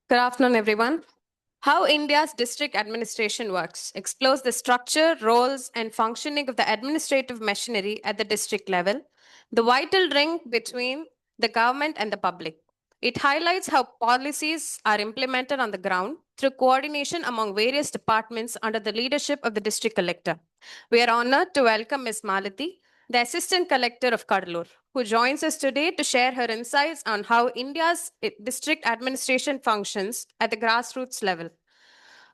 Good afternoon, everyone. How India's district administration works explores the structure, roles, and functioning of the administrative machinery at the district level, the vital link between the government and the public. It highlights how policies are implemented on the ground through coordination among various departments under the leadership of the district collector. We are honored to welcome Ms. Malati, the Assistant Collector of Kadalur, who joins us today to share her insights on how India's district administration functions at the grassroots level.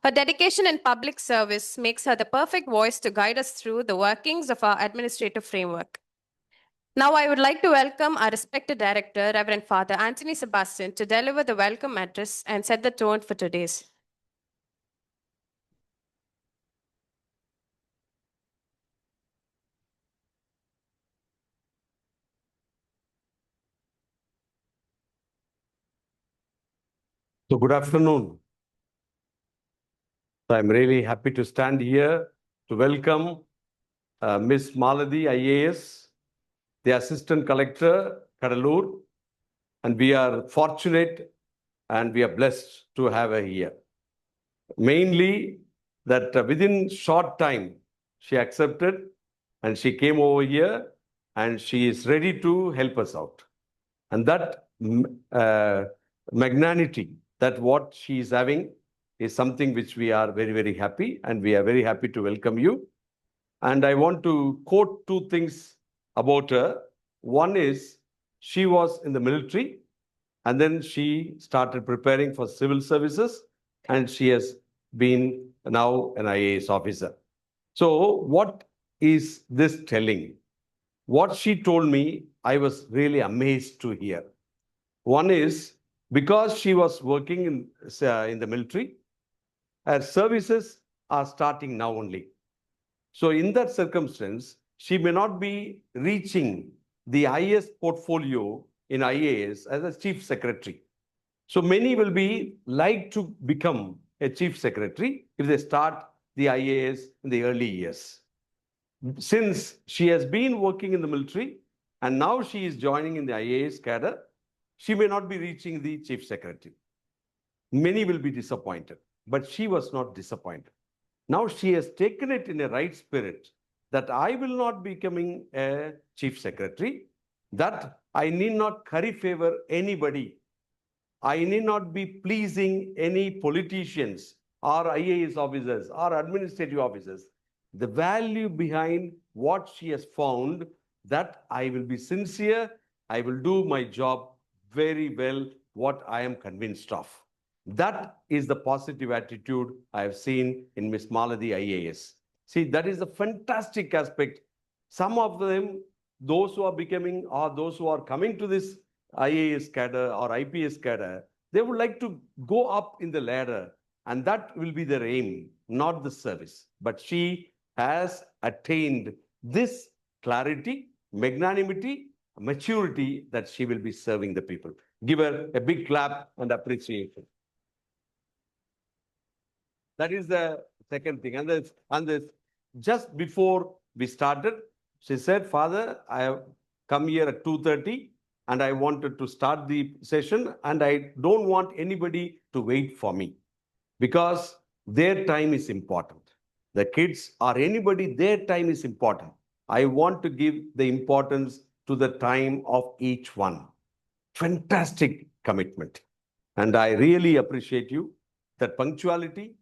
Her dedication in public service makes her the perfect voice to guide us through the workings of our administrative framework. Now, I would like to welcome our respected director, Reverend Father Anthony Sebastian, to deliver the welcome address and set the tone for today's. So good afternoon. So I'm really happy to stand here to welcome Ms. Maladi IAS, the Assistant Collector, Kadalur, and we are fortunate and we are blessed to have her here. Mainly that within short time, she accepted and she came over here and she is ready to help us out. And that magnanimity, that what she is having is something which we are very, very happy, and we are very happy to welcome you. And I want to quote two things about her. One is she was in the military and then she started preparing for civil services and she has been now an IAS officer. So what is this telling? What she told me, I was really amazed to hear. One is because she was working in the military, her services are starting now only. So in that circumstance, she may not be reaching the highest portfolio in IAS as a chief secretary. So many will be like to become a chief secretary if they start the IAS in the early years. Since she has been working in the military and now she is joining in the IAS cadre, she may not be reaching the chief secretary. Many will be disappointed, but she was not disappointed. Now she has taken it in a right spirit that I will not be becoming a chief secretary, that I need not curry favor anybody. I need not be pleasing any politicians or IAS officers or administrative officers. The value behind what she has found, that I will be sincere, I will do my job very well, what I am convinced of. That is the positive attitude I have seen in Ms. Maladi IAS. See, that is a fantastic aspect. Some of them, those who are becoming or those who are coming to this IAS cadre or IPS cadre, they would like to go up in the ladder, and that will be their aim, not the service. But she has attained this clarity, magnanimity, maturity that she will be serving the people. Give her a big clap and appreciation. That is the second thing. And this, just before we started, she said, Father, I have come here at 2:30 and I wanted to start the session and I don't want anybody to wait for me because their time is important. The kids or anybody, their time is important. I want to give the importance to the time of each one. Fantastic commitment. And I really appreciate you, that punctuality,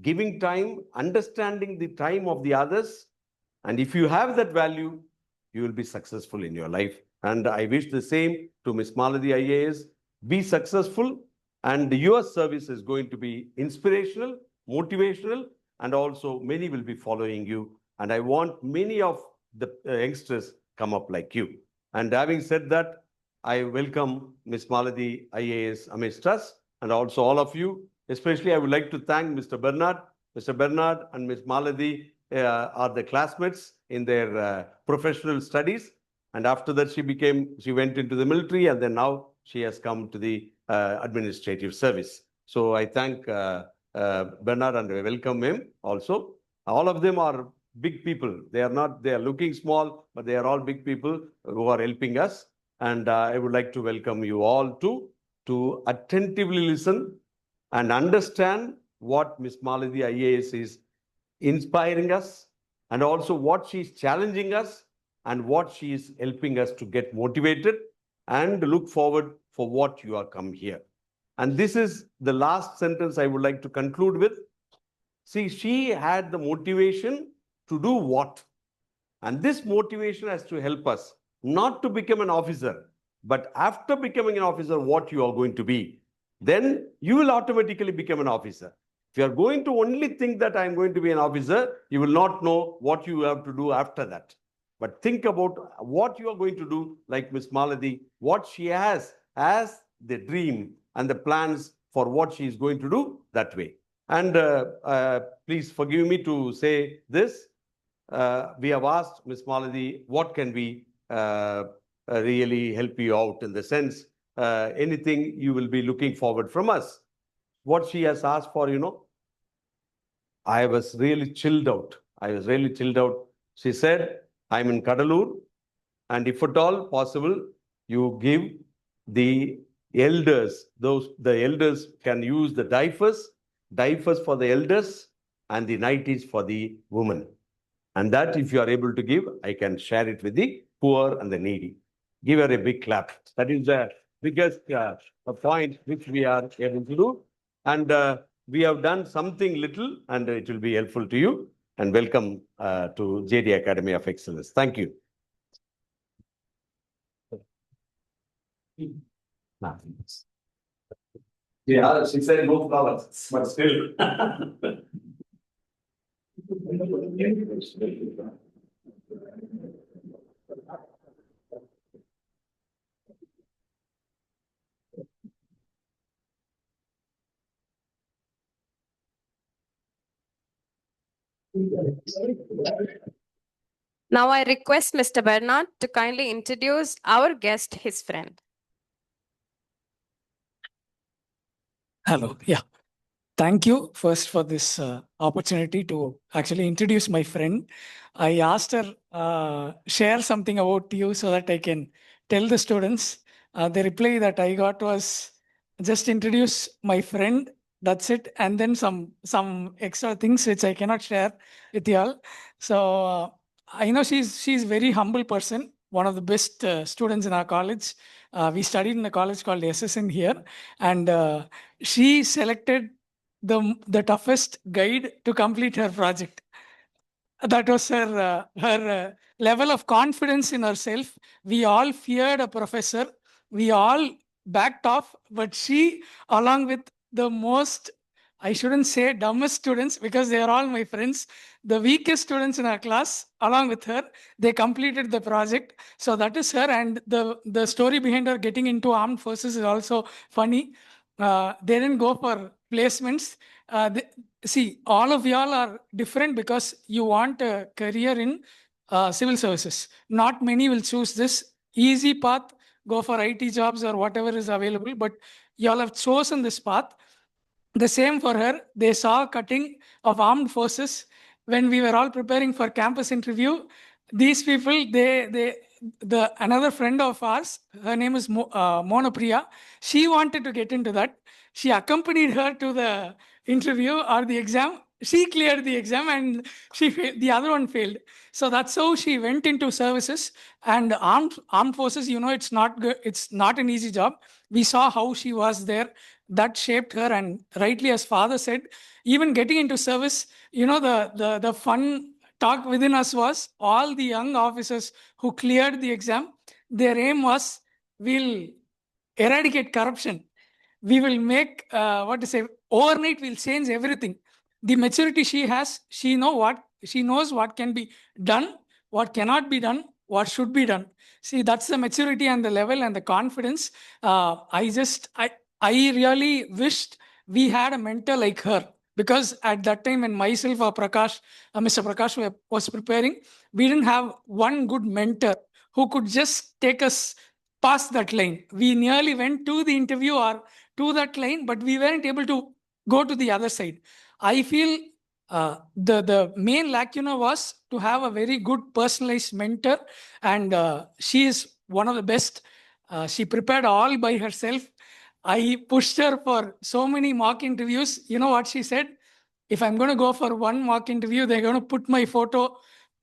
giving time, understanding the time of the others. And if you have that value, you will be successful in your life. And I wish the same to Ms. Maladi IAS. Be successful, and your service is going to be inspirational, motivational, and also many will be following you. And I want many of the youngsters come up like you. And having said that, I welcome Ms. Maladi IAS amidst us, and also all of you. Especially, I would like to thank Mr. Bernard. Mr. Bernard and Ms. Maladi are the classmates in their professional studies. And after that, she went into the military, and then now she has come to the administrative service. So I thank Bernard and I welcome him also. All of them are big people. They are looking small, but they are all big people who are helping us. And I would like to welcome you all too, to attentively listen and understand what Ms. Malati IAS is inspiring us, and also what she is challenging us, and what she is helping us to get motivated and look forward for what you are come here. And this is the last sentence I would like to conclude with. See, she had the motivation to do what? And this motivation has to help us not to become an officer, but after becoming an officer, what you are going to be. Then you will automatically become an officer. If you are going to only think that I am going to be an officer, you will not know what you have to do after that. But think about what you are going to do, like Ms. Malati, what she has as the dream and the plans for what she is going to do that way. And please forgive me to say this. We have asked Ms. Malati, what can we really help you out, in the sense, anything you will be looking forward from us. What she has asked for, I was really chilled out. She said, I'm in Kadalur, and if at all possible, you give the elders, the elders can use the diapers for the elders and the nighties for the women. And that, if you are able to give, I can share it with the poor and the needy. Give her a big clap. That is the biggest point which we are able to do. And we have done something little, and it will be helpful to you. And welcome to JD Academy of Excellence. Thank you. Yeah, she said no flowers, but still. Now I request Mr. Bernard to kindly introduce our guest, his friend. Hello. Yeah. Thank you first for this opportunity to actually introduce my friend. I asked her share something about you so that I can tell the students. The reply that I got was just introduce my friend. That's it, and then some extra things which I cannot share with you all. So I know she's very humble person, one of the best students in our college. We studied in a college called SSN here, and she selected the toughest guide to complete her project. That was her level of confidence in herself. We all feared a professor. We all backed off, but she, along with the most, I shouldn't say dumbest students, because they are all my friends, the weakest students in our class, along with her, they completed the project. So that is her. And the story behind her getting into armed forces is also funny. They didn't go for placements. See, all of y'all are different because you want a career in civil services. Not many will choose this easy path, go for IT jobs or whatever is available, but y'all have chosen this path. The same for her. They saw cutting of armed forces when we were all preparing for campus interview. These people, another friend of ours, her name is Mona Priya. She wanted to get into that. She accompanied her to the interview or the exam. She cleared the exam and the other one failed. So that's how she went into services. And armed forces, it's not good. It's not an easy job. We saw how she was there. That shaped her, and rightly, as father said, even getting into service, the fun talk within us was all the young officers who cleared the exam, their aim was, we'll eradicate corruption. We will make, overnight we'll change everything. The maturity she has, she knows what can be done, what cannot be done, what should be done. See, that's the maturity and the level and the confidence. I really wished we had a mentor like her, because at that time when myself or Mr. Prakash was preparing, we didn't have one good mentor who could just take us past that line. We nearly went to the interview or to that line, but we weren't able to go to the other side. I feel the main lacuna was to have a very good personalized mentor, and she is one of the best. She prepared all by herself. I pushed her for so many mock interviews. You know what she said? If I'm going to go for one mock interview, they're going to put my photo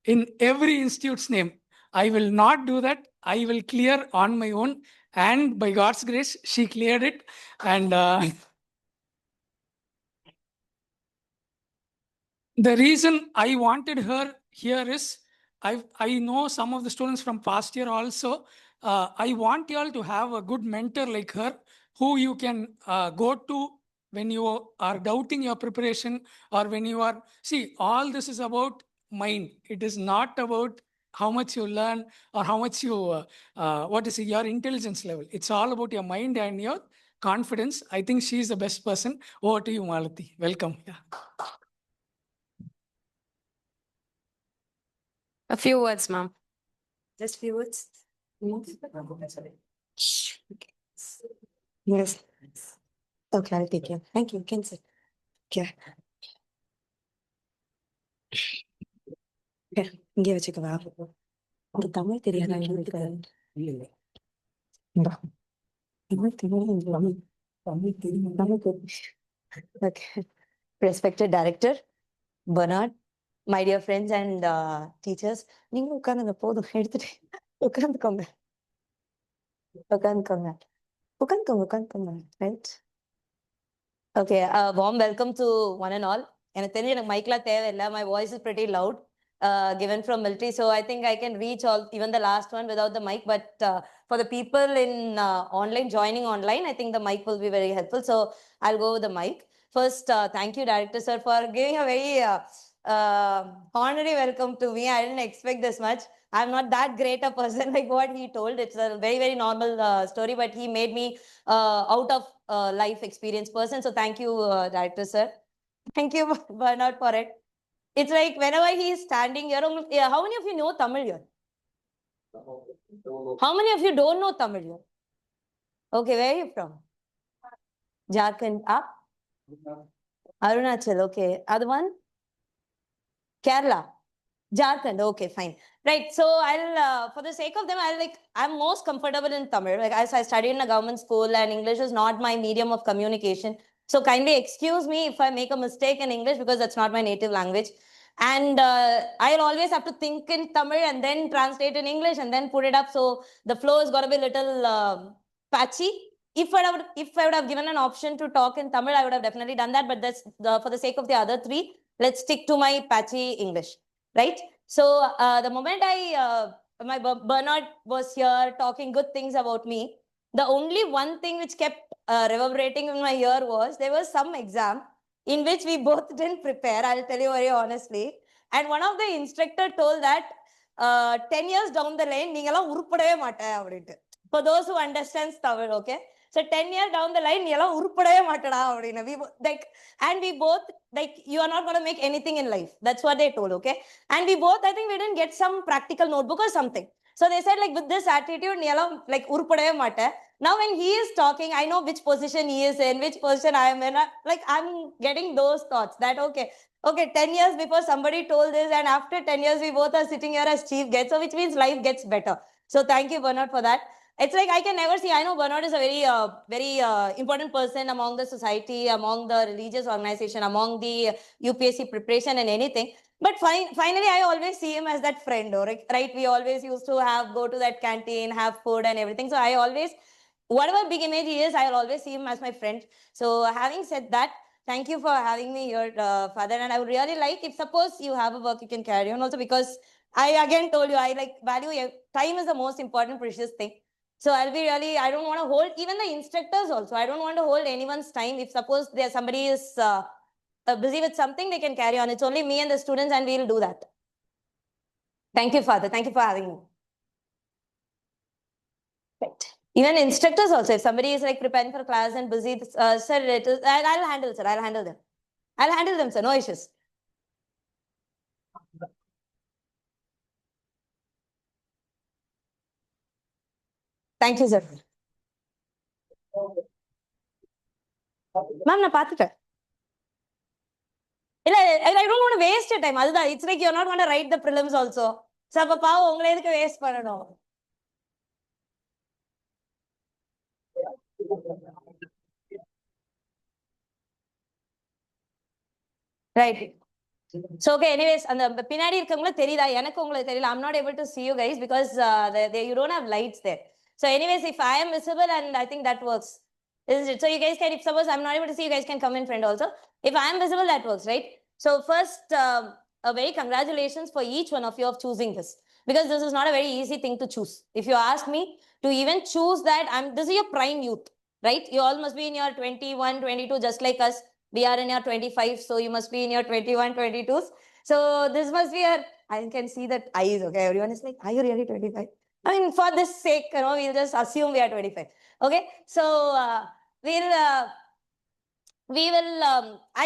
in every institute's name. I will not do that. I will clear on my own. And by God's grace, she cleared it. And the reason I wanted her here is I know some of the students from past year also. I want you all to have a good mentor like her who you can go to when you are doubting your preparation, or when you are, see, all this is about mind. It is not about how much you learn or how much you, what is it, your intelligence level. It's all about your mind and your confidence. I think she is the best person. Over to you, Malati. Welcome. Yeah. A few words, ma'am. Just few words. Yes. Okay, I'll take care. Thank you. You can sit. Okay. Okay, இங்கே வச்சுக்கவா? உங்க தமிழ் தெரியாதா எனக்கு? இந்தா. தமிழ் தெரியும். தமிழ் தெரியும். Okay. Respected Director Bernard, my dear friends and teachers, நீங்க உட்கார்ந்துங்க போதும் எடுத்துட்டு உட்கார்ந்துக்கோங்க. உட்கார்ந்துக்கோங்க. Right? Okay, warm welcome to one and all. எனக்கு தெரிஞ்சு எனக்கு மைக்லாம் தேவையில்லை. My voice is pretty loud, given from military, so I think I can reach all, even the last one without the mic. But for the people in online, joining online, I think the mic will be very helpful. So I'll go with the mic. First, thank you, Director Sir, for giving a very honorary welcome to me. I didn't expect this much. I'm not that great a person like what he told. It's a very, very normal story, but he made me out of life experience person. So thank you, Director Sir. Thank you, Bernard, for it. It's like whenever he is standing here, how many of you know Tamil here? How many of you don't know Tamil here? Okay, where are you from? Jharkhand. Up? Arunachal. Okay. Other one? Kerala. Jharkhand. Okay, fine. Right. So I'll, for the sake of them, I'm most comfortable in Tamil. Like, as I studied in a government school and English is not my medium of communication. So kindly excuse me if I make a mistake in English, because that's not my native language. And I'll always have to think in Tamil and then translate in English and then put it up. So the flow has got to be a little patchy. If I would have given an option to talk in Tamil, I would have definitely done that. But that's for the sake of the other three, let's stick to my patchy English, right? So the moment my Bernard was here talking good things about me, the only one thing which kept reverberating in my ear was there was some exam in which we both didn't prepare. I'll tell you very honestly. And one of the instructor told that 10 years down the line, நீங்கெல்லாம் உருப்படவே மாட்டேன் அப்படின்ட்டு. For those who understands Tamil, okay? So 10 years down the line, நீயெல்லாம் உருப்படவே மாட்டடா அப்படின்னு. We both, like, you are not going to make anything in life. That's what they told, okay? And we both, I think we didn't get some practical notebook or something. So they said, like, with this attitude, நீயெல்லாம் like உருப்படவே மாட்டேன். Now when he is talking, I know which position he is in, which position I am in. Like, I'm getting those thoughts that, okay, 10 years before somebody told this, and after 10 years, we both are sitting here as chief guests, so which means life gets better. So thank you, Bernard, for that. It's like I can never see, I know Bernard is a very important person among the society, among the religious organization, among the UPSC preparation and anything. But finally, I always see him as that friend, right? We always used to go to that canteen, have food and everything. So I always, whatever big image he is, I'll always see him as my friend. So having said that, thank you for having me here, Father. And I would really like, if suppose you have a work, you can carry on also, because I again told you, I like value, time is the most important, precious thing. So I'll be really, I don't want to hold, even the instructors also, I don't want to hold anyone's time. If suppose there's somebody is busy with something, they can carry on. It's only me and the students, and we'll do that. Thank you, Father. Thank you for having me. Right. Even instructors also, if somebody is like preparing for class and busy, sir, I'll handle, sir. I'll handle them. I'll handle them, sir. No issues. Thank you, sir. Ma'am, நான் பார்த்துட்டேன். இல்ல, I don't want to waste your time. அதுதான், it's like you're not going to write the prelims also. So அப்ப பாவம் உங்களை எதுக்கு waste பண்ணணும்? Right. So, okay, anyways, and the Pinadi irukavanga theriyudha, enakku ungalukku theriyala. I'm not able to see you guys because you don't have lights there. So, anyways, if I am visible, and I think that works, isn't it? So, you guys can, if suppose I'm not able to see, you guys can come in front also. If I am visible, that works, right? So, first, a very congratulations for each one of you of choosing this, because this is not a very easy thing to choose. If you ask me to even choose that, this is your prime youth, right? You all must be in your 21, 22, just like us. We are in your 25, so you must be in your 21, 22s. So this must be your, I can see that eyes, okay? Everyone is like, are you really 25? I mean, for this sake, we'll just assume we are 25. Okay, so I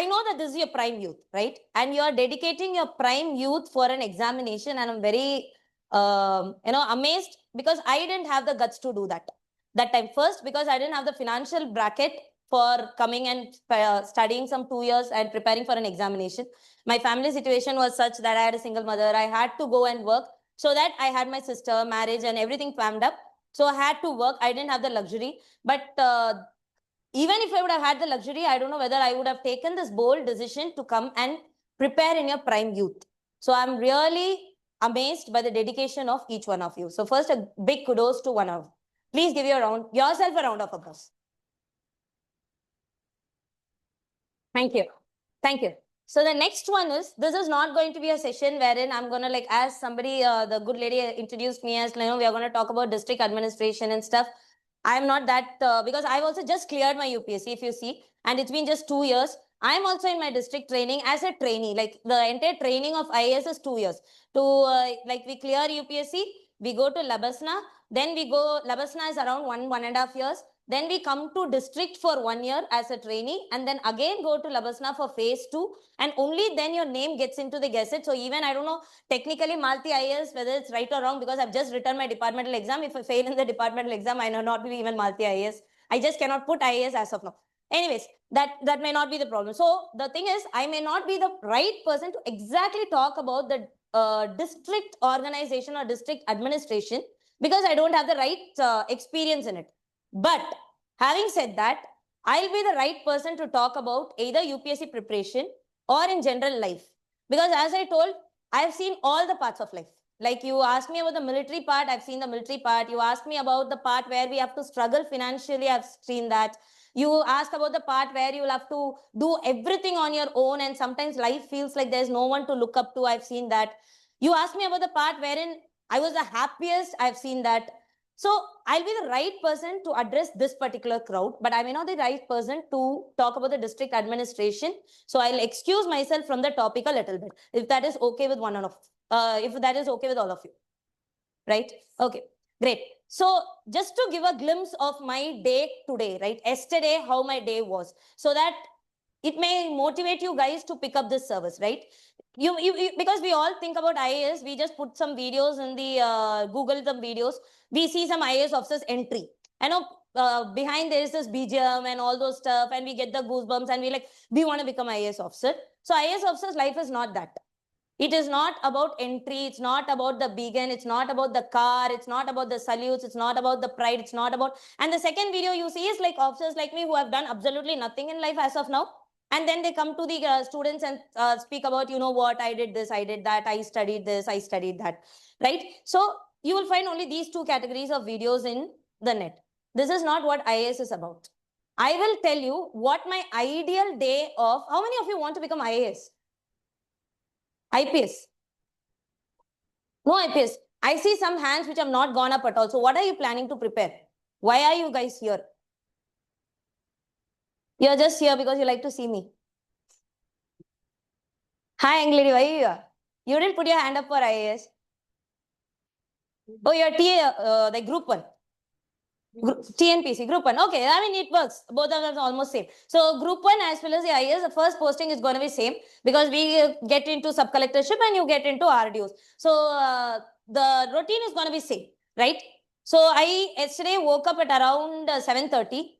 know that this is your prime youth, right? And you are dedicating your prime youth for an examination, and I'm very, amazed, because I didn't have the guts to do that time. First, because I didn't have the financial bracket for coming and studying some 2 years and preparing for an examination. My family situation was such that I had a single mother. I had to go and work, so that I had my sister, marriage, and everything planned up. So I had to work. I didn't have the luxury. But even if I would have had the luxury, I don't know whether I would have taken this bold decision to come and prepare in your prime youth. So I'm really amazed by the dedication of each one of you. So first, a big kudos to one of you. Please give yourself a round of applause. Thank you. Thank you. So the next one is, this is not going to be a session wherein I'm going to, like, as somebody, the good lady introduced me as, we are going to talk about district administration and stuff. I'm not that, because I've also just cleared my UPSC, if you see, and it's been just 2 years. I'm also in my district training as a trainee. Like, the entire training of IAS is 2 years. We clear UPSC, we go to Labasna, then Labasna is around 1.5 years. Then we come to district for 1 year as a trainee, and then again go to Labasna for phase 2, and only then your name gets into the Gazette. So even, I don't know, technically Malti IAS, whether it's right or wrong, because I've just written my departmental exam. If I fail in the departmental exam, I know not be even Malti IAS. I just cannot put IAS as of now. Anyways, that may not be the problem. So the thing is, I may not be the right person to exactly talk about the district organization or district administration, because I don't have the right experience in it. But having said that, I'll be the right person to talk about either UPSC preparation or in general life. Because as I told, I've seen all the parts of life. Like, you asked me about the military part, I've seen the military part. You asked me about the part where we have to struggle financially, I've seen that. You asked about the part where you'll have to do everything on your own, and sometimes life feels like there's no one to look up to, I've seen that. You asked me about the part wherein I was the happiest, I've seen that. So I'll be the right person to address this particular crowd, but I may not be the right person to talk about the district administration. So I'll excuse myself from the topic a little bit, if that is okay with if that is okay with all of you. Right? Okay, great. So just to give a glimpse of my day today, right? Yesterday, how my day was, so that it may motivate you guys to pick up this service, right? Because we all think about IAS, we just put some videos in the Google some videos. We see some IAS officers entry. I know behind there is this BGM and all those stuff, and we get the goosebumps, and we want to become IAS officer. So IAS officer's life is not that. It is not about entry. It's not about the beacon. It's not about the car. It's not about the salutes. It's not about the pride. It's not about. And the second video you see is like officers like me who have done absolutely nothing in life as of now. And then they come to the students and speak about, you know what, I did this, I did that, I studied this, I studied that, right? So you will find only these two categories of videos in the net. This is not what IAS is about. I will tell you what my ideal day of, how many of you want to become IAS? IPS? No IPS. I see some hands which have not gone up at all. So what are you planning to prepare? Why are you guys here? You're just here because you like to see me. Hi, Anglady, why are you here? You didn't put your hand up for IAS. Oh, you're TA, the group 1. TNPC, group 1. Okay, I mean, it works. Both of them are almost same. So group 1 as well as the IAS, the first posting is going to be same, because we get into sub-collectorship and you get into RDOs. So the routine is going to be same, right? So I yesterday woke up at around 7:30.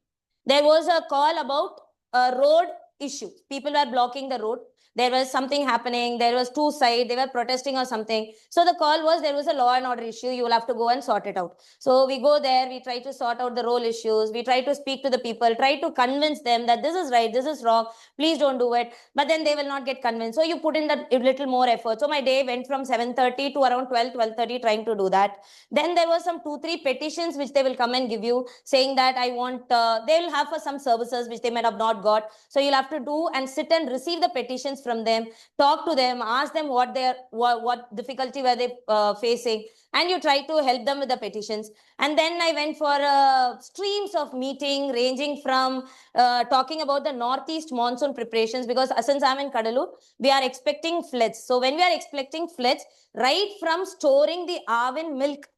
There was a call about a road issue. People were blocking the road. there was something happening, there was two sides, they were protesting or something. So the call was there was a law and order issue, you will have to go and sort it out. So we go there, we try to sort out the role issues, we try to speak to the people, try to convince them that this is right, this is wrong, please don't do it. But then they will not get convinced. So you put in that little more effort. So my day went from 7:30 to around 12:30 trying to do that. Then there was some 2-3 petitions which they will come and give you, saying that I want, they will have for some services which they might have not got. So you'll have to do and sit and receive the petitions from them, talk to them, ask them what difficulty were they facing, and you try to help them with the petitions. And then I went for streams of meeting ranging from talking about the northeast monsoon preparations, because since I'm in Kadalur, we are expecting floods. So when we are expecting floods, right from storing the Avin milk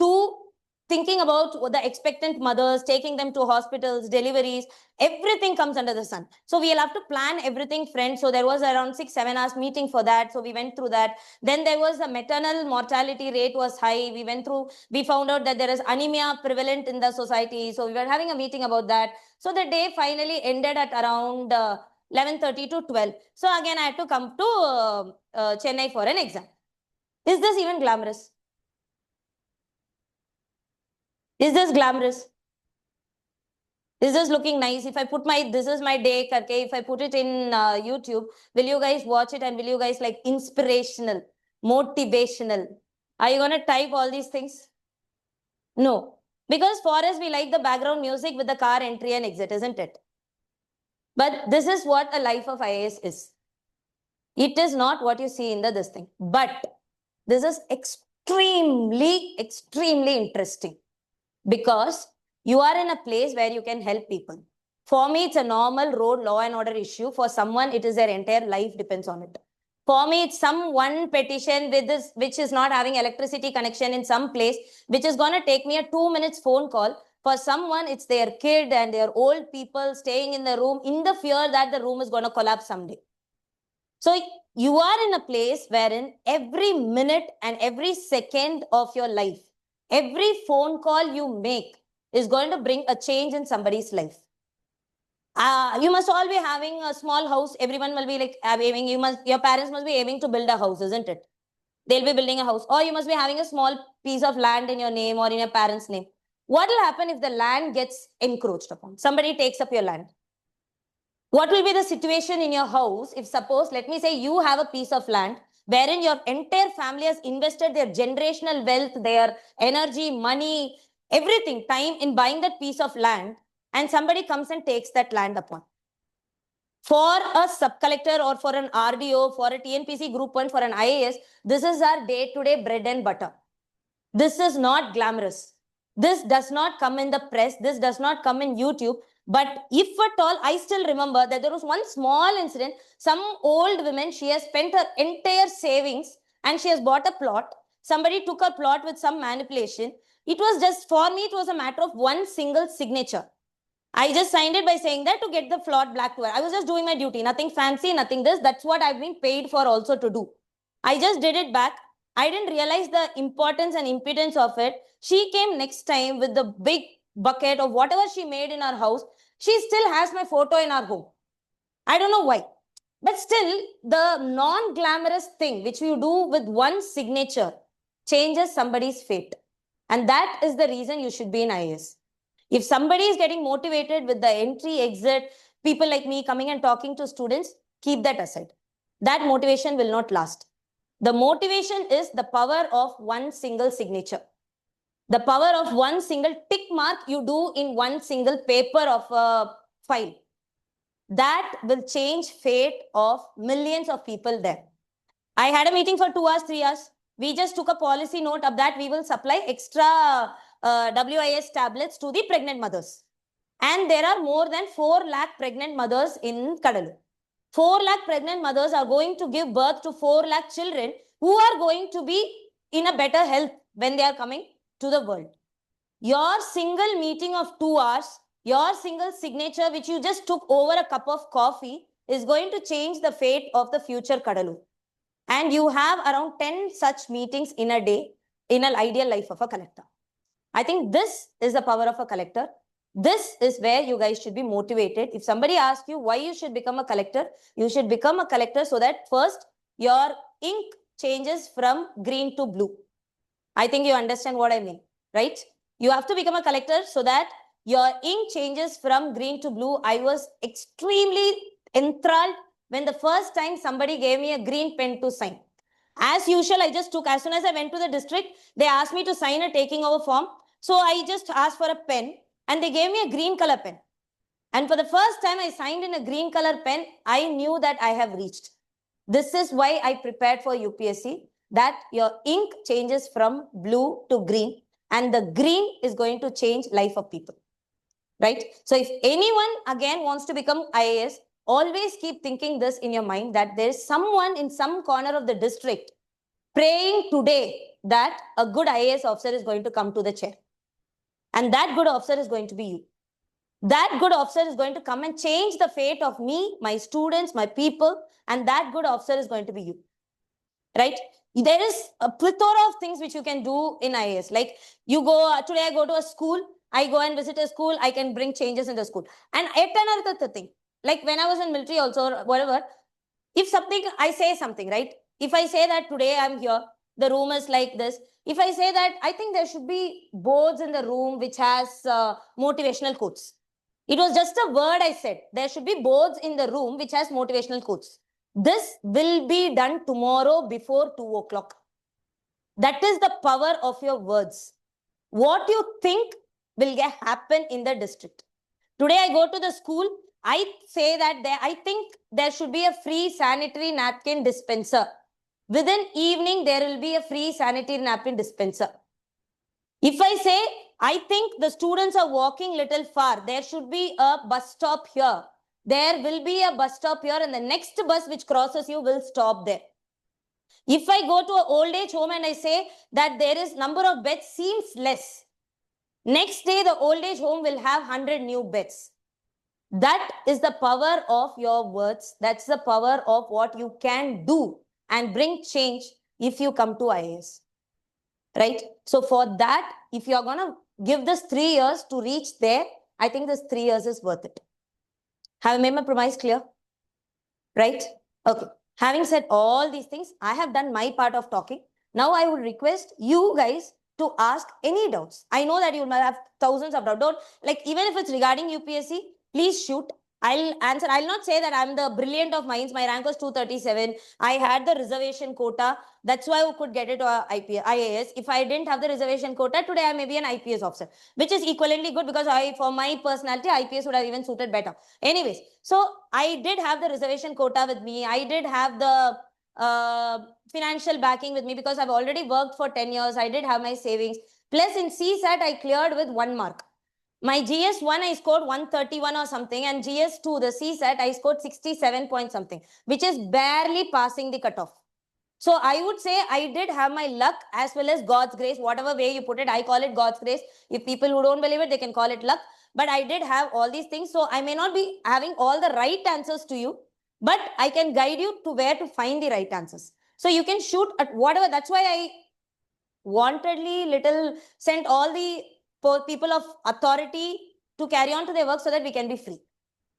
to thinking about the expectant mothers, taking them to hospitals, deliveries, everything comes under the sun. So we'll have to plan everything, friends. So there was around 6-7 hours meeting for that. So we went through that. Then there was the maternal mortality rate was high. We found out that there is anemia prevalent in the society. So we were having a meeting about that. So the day finally ended at around 11:30 to 12. So again, I had to come to Chennai for an exam. Is this even glamorous? Is this glamorous? Is this looking nice? If I put this is my day, okay, if I put it in YouTube, will you guys watch it and will you guys like inspirational, motivational? Are you going to type all these things? No. Because for us, we like the background music with the car entry and exit, isn't it? But this is what a life of IAS is. It is not what you see in this thing. But this is extremely, extremely interesting. Because you are in a place where you can help people. For me, it's a normal road law and order issue. For someone, it is their entire life depends on it. For me, it's some one petition with this, which is not having electricity connection in some place, which is going to take me a 2 minutes phone call. For someone, it's their kid and their old people staying in the room in the fear that the room is going to collapse someday. So you are in a place wherein every minute and every second of your life, every phone call you make is going to bring a change in somebody's life. You must all be having a small house. Everyone will be like aiming. Your parents must be aiming to build a house, isn't it? They'll be building a house. Or you must be having a small piece of land in your name or in your parents' name. What will happen if the land gets encroached upon? Somebody takes up your land. What will be the situation in your house if suppose, let me say you have a piece of land wherein your entire family has invested their generational wealth, their energy, money, everything, time in buying that piece of land, and somebody comes and takes that land upon. For a sub-collector or for an RDO, for a TNPC Group 1, for an IAS, this is our day-to-day bread and butter. This is not glamorous. This does not come in the press. This does not come in YouTube. But if at all, I still remember that there was one small incident. Some old woman, she has spent her entire savings and she has bought a plot. Somebody took her plot with some manipulation. It was just, for me, it was a matter of one single signature. I just signed it by saying that to get the plot black to her. I was just doing my duty. Nothing fancy, nothing this. That's what I've been paid for also to do. I just did it back. I didn't realize the importance and impotence of it. She came next time with the big bucket of whatever she made in her house. She still has my photo in her home. I don't know why. But still, the non-glamorous thing which you do with one signature changes somebody's fate. And that is the reason you should be in IAS. If somebody is getting motivated with the entry, exit, people like me coming and talking to students, keep that aside. That motivation will not last. The motivation is the power of one single signature. The power of one single tick mark you do in one single paper of a file. That will change fate of millions of people there. I had a meeting for 2 hours, 3 hours. We just took a policy note of that we will supply extra WIS tablets to the pregnant mothers. And there are more than 4 lakh pregnant mothers in Kadalur. 4 lakh pregnant mothers are going to give birth to 4 lakh children who are going to be in a better health when they are coming to the world. Your single meeting of 2 hours, your single signature which you just took over a cup of coffee is going to change the fate of the future Kadalur. And you have around 10 such meetings in a day in an ideal life of a collector. I think this is the power of a collector. This is where you guys should be motivated. If somebody asks you why you should become a collector, you should become a collector so that first your ink changes from green to blue. I think you understand what I mean, right? You have to become a collector so that your ink changes from green to blue. I was extremely enthralled when the first time somebody gave me a green pen to sign. As usual, I just took, as soon as I went to the district, they asked me to sign a taking over form. So I just asked for a pen and they gave me a green color pen. And for the first time I signed in a green color pen, I knew that I have reached. This is why I prepared for UPSC, that your ink changes from blue to green and the green is going to change life of people, right? So if anyone again wants to become IAS, always keep thinking this in your mind, that there is someone in some corner of the district praying today that a good IAS officer is going to come to the chair. And that good officer is going to be you. That good officer is going to come and change the fate of me, my students, my people, and that good officer is going to be you, right? There is a plethora of things which you can do in IAS. Like you go, today I go to a school, I go and visit a school, I can bring changes in the school. And yet another thing, like when I was in military also, or whatever, if something, I say something, right? If I say that today I'm here, the room is like this. If I say that, I think there should be boards in the room which has motivational quotes. It was just a word I said. There should be boards in the room which has motivational quotes. This will be done tomorrow before 2 o'clock. That is the power of your words. What you think will happen in the district. Today I go to the school. I say that I think there should be a free sanitary napkin dispenser. Within evening, there will be a free sanitary napkin dispenser. If I say, I think the students are walking little far, there should be a bus stop here. There will be a bus stop here and the next bus which crosses you will stop there. If I go to an old age home and I say that there is number of beds seems less, next day the old age home will have 100 new beds. That is the power of your words. That's the power of what you can do and bring change if you come to IAS, right? So for that, if you're going to give this 3 years to reach there, I think this 3 years is worth it. Have I made my premise clear? Right? Okay. Having said all these things, I have done my part of talking. Now I would request you guys to ask any doubts. I know that you might have thousands of doubts. Don't, like, even if it's regarding UPSC, please shoot. I'll answer. I'll not say that I'm the brilliant of minds. My rank was 237. I had the reservation quota. That's why I could get it to IAS. If I didn't have the reservation quota, today I may be an IPS officer, which is equivalently good because for my personality, IPS would have even suited better. Anyways, so I did have the reservation quota with me. I did have the financial backing with me because I've already worked for 10 years. I did have my savings. Plus in CSAT, I cleared with 1 mark. My GS1, I scored 131 or something, and GS2, the CSAT, I scored 67 point something, which is barely passing the cutoff. So I would say I did have my luck as well as God's grace, whatever way you put it, I call it God's grace. If people who don't believe it, they can call it luck. But I did have all these things. So I may not be having all the right answers to you, but I can guide you to where to find the right answers. So you can shoot at whatever. That's why I wantedly sent all the people of authority to carry on to their work so that we can be free.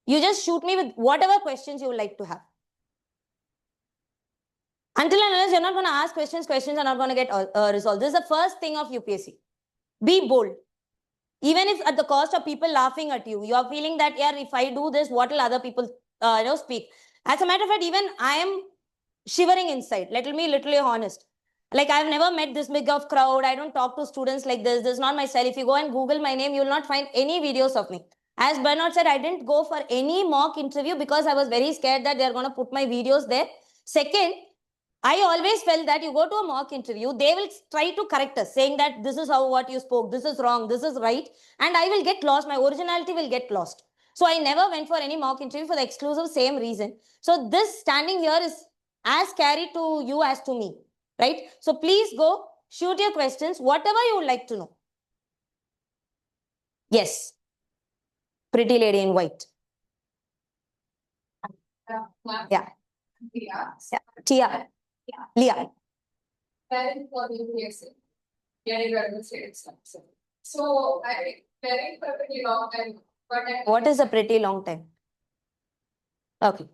You just shoot me with whatever questions you would like to have. Until and unless you're not going to ask questions, questions are not going to get resolved. This is the first thing of UPSC. Be bold. Even if at the cost of people laughing at you, you are feeling that, yeah, if I do this, what will other people speak? As a matter of fact, even I am shivering inside. Let me literally honest. Like, I've never met this big of crowd. I don't talk to students like this. This is not my style. If you go and Google my name, you will not find any videos of me. As Bernard said, I didn't go for any mock interview because I was very scared that they're going to put my videos there. Second, I always felt that you go to a mock interview, they will try to correct us, saying that this is what you spoke, this is wrong, this is right. And I will get lost. My originality will get lost. So I never went for any mock interview for the exclusive same reason. So this standing here is as scary to you as to me. Right? So please go, shoot your questions, whatever you would like to know. Yes. Pretty lady in white. Yeah. Yeah. Tia. Yeah. Leah. Parent for UPSC. So Very perfectly long time. But What is a pretty long time? Okay.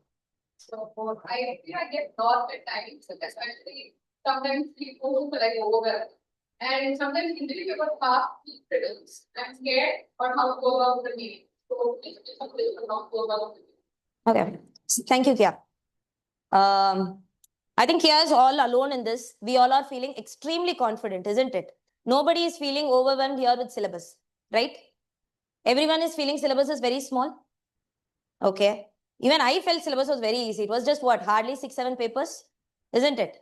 so I get lost at times, especially sometimes people feel like overwhelmed. And sometimes interview about past riddles. I'm scared or how to go about the meeting. So please do something not go about the meeting. Okay. Thank you, Kia. I think Kia is all alone in this. We all are feeling extremely confident, isn't it? Nobody is feeling overwhelmed here with syllabus, right? Everyone is feeling syllabus is very small. Okay. Even I felt syllabus was very easy. It was just what, hardly 6-7 papers, isn't it?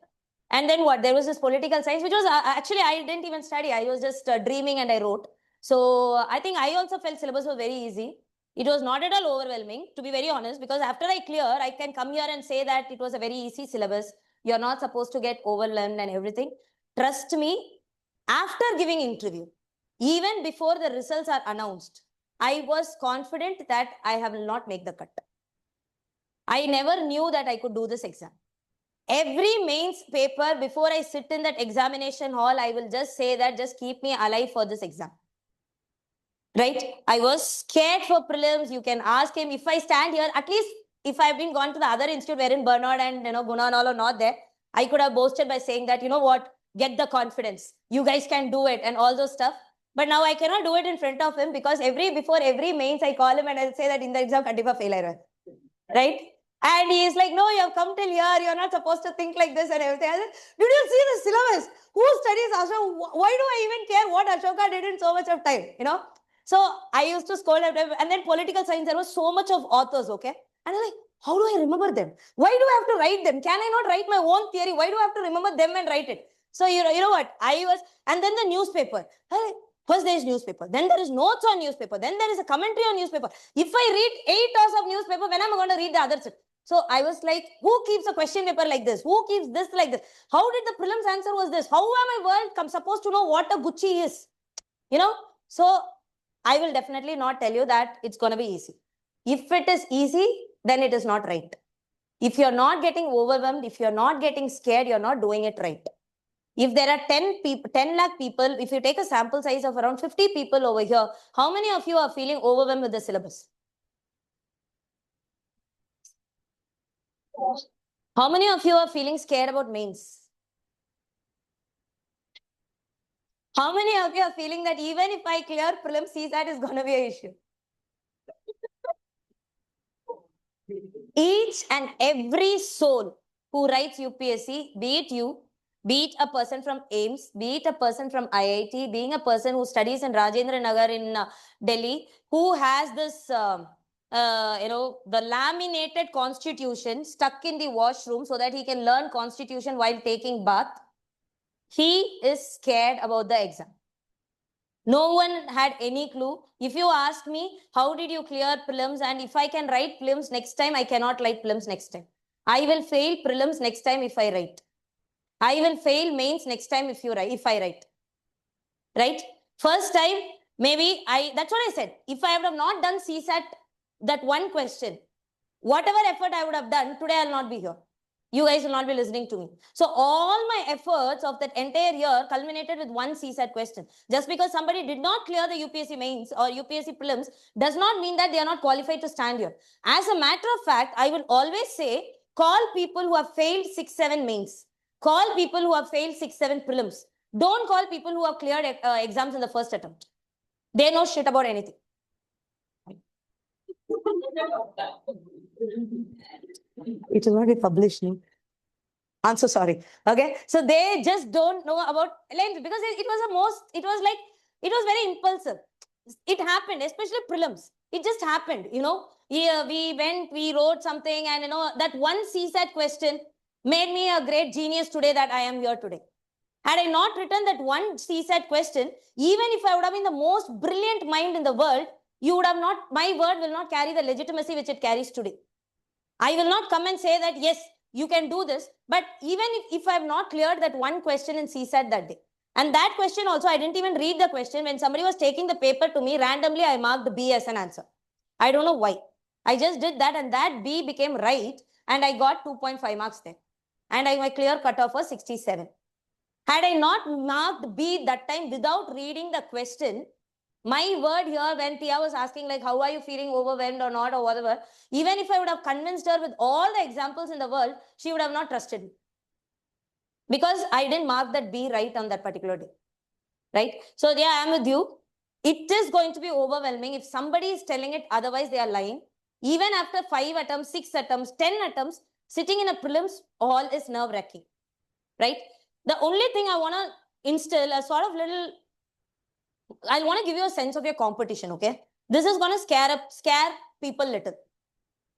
And then what? There was this political science, which was actually I didn't even study. I was just dreaming and I wrote. So I think I also felt syllabus was very easy. It was not at all overwhelming, to be very honest, because after I clear, I can come here and say that it was a very easy syllabus. You're not supposed to get overwhelmed and everything. Trust me, after giving interview, even before the results are announced, I was confident that I will not make the cut. I never knew that I could do this exam. Every mains paper, before I sit in that examination hall, I will just say that just keep me alive for this exam. Right? I was scared for prelims. You can ask him if I stand here, at least if I've been gone to the other institute wherein Bernard and Guna and all are not there, I could have boasted by saying that, you know what, get the confidence. You guys can do it and all those stuff. But now I cannot do it in front of him because before every mains, I call him and I'll say that in the exam, kandipa fail. Right? And he is like, no, you have come till here. You're not supposed to think like this and everything. I said, did you see the syllabus? Who studies Ashoka? Why do I even care what Ashoka did in so much of time? So I used to scold at them. And then political science, there was so much of authors, okay? And I'm like, how do I remember them? Why do I have to write them? Can I not write my own theory? Why do I have to remember them and write it? So, you know what? And then the newspaper. First there is newspaper, then there is notes on newspaper, then there is a commentary on newspaper. If I read 8 hours of newspaper, when am I going to read the other set? So I was like, who keeps a question paper like this? Who keeps this like this? How did the prelims answer was this? How am I supposed to know what a Gucci is? So I will definitely not tell you that it's going to be easy. If it is easy, then it is not right. If you're not getting overwhelmed, if you're not getting scared, you're not doing it right. If there are 10 lakh people, if you take a sample size of around 50 people over here, how many of you are feeling overwhelmed with the syllabus? How many of you are feeling scared about mains? How many of you are feeling that even if I clear prelims, CSAT is going to be an issue? Each and every soul who writes UPSC, be it you, be it a person from AIMS, be it a person from IIT, being a person who studies in Rajendra Nagar in Delhi, who has this, the laminated constitution stuck in the washroom so that he can learn constitution while taking bath, he is scared about the exam. No one had any clue. If you ask me, how did you clear prelims? And if I can write prelims next time, I cannot write prelims next time. I will fail prelims next time if I write. I will fail mains next time if I write. Right? First time, maybe that's what I said. If I would have not done CSAT, that one question, whatever effort I would have done, today I'll not be here. You guys will not be listening to me. So all my efforts of that entire year culminated with one CSAT question. Just because somebody did not clear the UPSC mains or UPSC prelims does not mean that they are not qualified to stand here. As a matter of fact, I will always say, call people who have failed 6-7 mains. Call people who have failed 6-7 prelims. Don't call people who have cleared exams in the first attempt. They know shit about anything. It will not be published. I'm so sorry. Okay. So they just don't know about length because it was very impulsive. It happened, especially prelims. It just happened, we wrote something and, that one CSAT question made me a great genius today that I am here today. Had I not written that one CSAT question, even if I would have been the most brilliant mind in the world, my word will not carry the legitimacy which it carries today. I will not come and say that, yes, you can do this. But even if I have not cleared that one question in CSAT that day, and that question also, I didn't even read the question. When somebody was taking the paper to me, randomly, I marked B as an answer. I don't know why. I just did that and that B became right and I got 2.5 marks there. And my clear cutoff was 67. Had I not marked B that time without reading the question, My word here, when Tia was asking, like, how are you feeling, overwhelmed or not, or whatever, even if I would have convinced her with all the examples in the world, she would have not trusted me. Because I didn't mark that B right on that particular day. Right? So, yeah, I am with you. It is going to be overwhelming. If somebody is telling it, otherwise they are lying. Even after 5 attempts, 6 attempts, 10 attempts, sitting in a prelims hall is nerve-wracking. Right? The only thing I want to instill a sort of little, I want to give you a sense of your competition, okay? This is going to scare people little.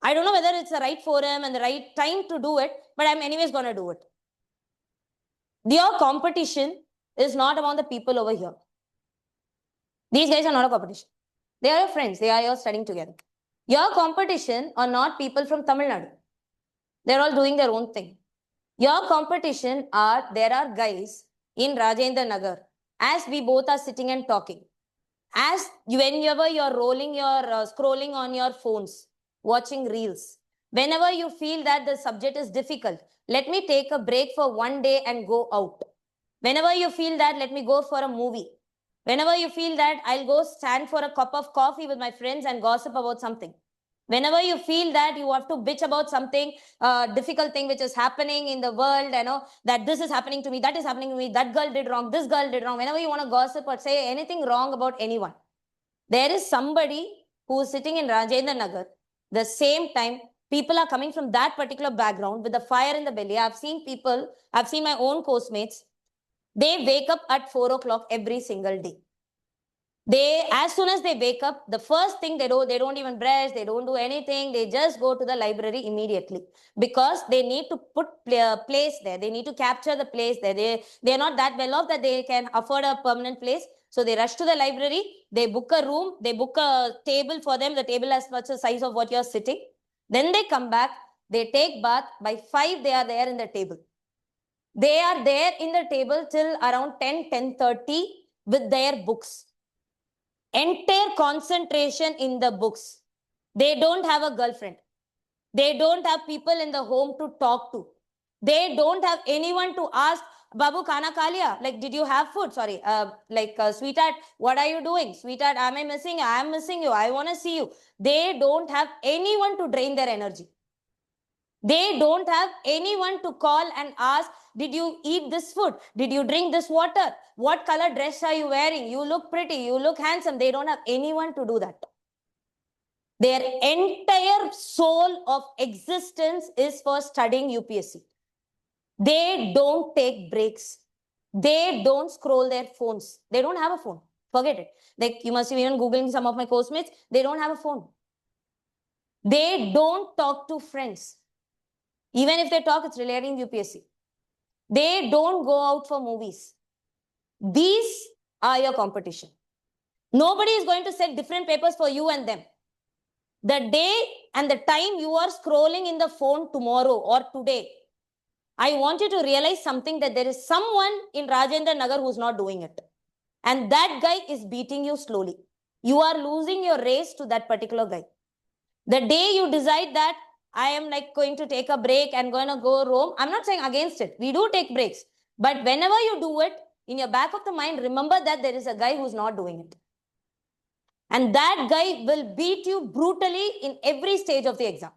I don't know whether it's the right forum and the right time to do it, but I'm anyways going to do it. Your competition is not among the people over here. These guys are not a competition. They are your friends. They are your studying together. Your competition are not people from Tamil Nadu. They're all doing their own thing. Your competition are, there are guys in Rajendra Nagar, as we both are sitting and talking. As whenever you're rolling your, scrolling on your phones, watching reels, whenever you feel that the subject is difficult, let me take a break for one day and go out. Whenever you feel that, let me go for a movie. Whenever you feel that, I'll go stand for a cup of coffee with my friends and gossip about something. Whenever you feel that you have to bitch about something, difficult thing which is happening in the world, you know, that this is happening to me, that is happening to me, that girl did wrong, this girl did wrong. Whenever you want to gossip or say anything wrong about anyone, there is somebody who is sitting in Rajendra Nagar. The same time, people are coming from that particular background with the fire in the belly. I've seen people, I've seen my own course-mates. They wake up at 4 o'clock every single day. They, as soon as they wake up, the first thing they don't even brush, they don't do anything. They just go to the library immediately because they need to put place there. They need to capture the place there. They're not that well off that they can afford a permanent place. So they rush to the library, they book a room, they book a table for them. The table has much the size of what you're sitting. Then they come back, they take bath. By 5, they are there in the table. They are there in the table till around 10, 10:30 with their books. Entire concentration in the books. They don't have a girlfriend. They don't have people in the home to talk to. They don't have anyone to ask, Babu, Kana Kalia, like, did you have food? Sorry, sweetheart, what are you doing? Sweetheart, am I missing you? I am missing you. I want to see you. They don't have anyone to drain their energy. They don't have anyone to call and ask, did you eat this food? Did you drink this water? What color dress are you wearing? You look pretty. You look handsome. They don't have anyone to do that. Their entire soul of existence is for studying UPSC. They don't take breaks. They don't scroll their phones. They don't have a phone. Forget it. Like, you must be even Googling some of my course mates. They don't have a phone. They don't talk to friends. Even if they talk, it's relating UPSC. They don't go out for movies. These are your competition. Nobody is going to set different papers for you and them. The day and the time you are scrolling in the phone tomorrow or today, I want you to realize something, that there is someone in Rajendra Nagar who's not doing it. And that guy is beating you slowly. You are losing your race to that particular guy. The day you decide that I am like going to take a break and going to go roam, I'm not saying against it. We do take breaks. But whenever you do it, in your back of the mind, remember that there is a guy who's not doing it. And that guy will beat you brutally in every stage of the exam.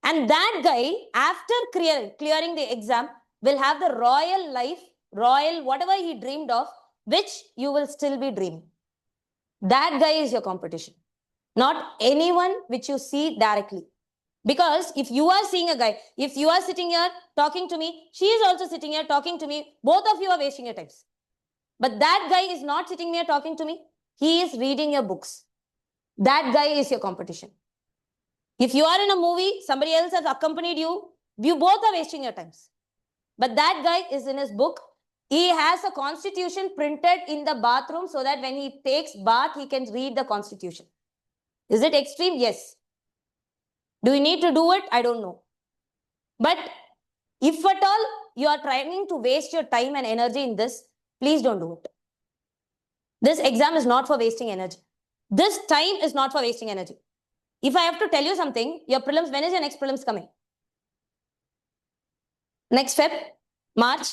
And that guy, after clearing the exam, will have the royal life, royal whatever he dreamed of, which you will still be dreaming. That guy is your competition. Not anyone which you see directly. Because if you are seeing a guy, if you are sitting here talking to me, she is also sitting here talking to me, both of you are wasting your times. But that guy is not sitting here talking to me. He is reading your books. That guy is your competition. If you are in a movie, somebody else has accompanied you, you both are wasting your times. But that guy is in his book. He has a constitution printed in the bathroom so that when he takes bath, he can read the constitution. Is it extreme? Yes. Do we need to do it? I don't know. But if at all you are trying to waste your time and energy in this, please don't do it. This exam is not for wasting energy. This time is not for wasting energy. If I have to tell you something, your prelims, when is your next prelims coming? Next Feb? March?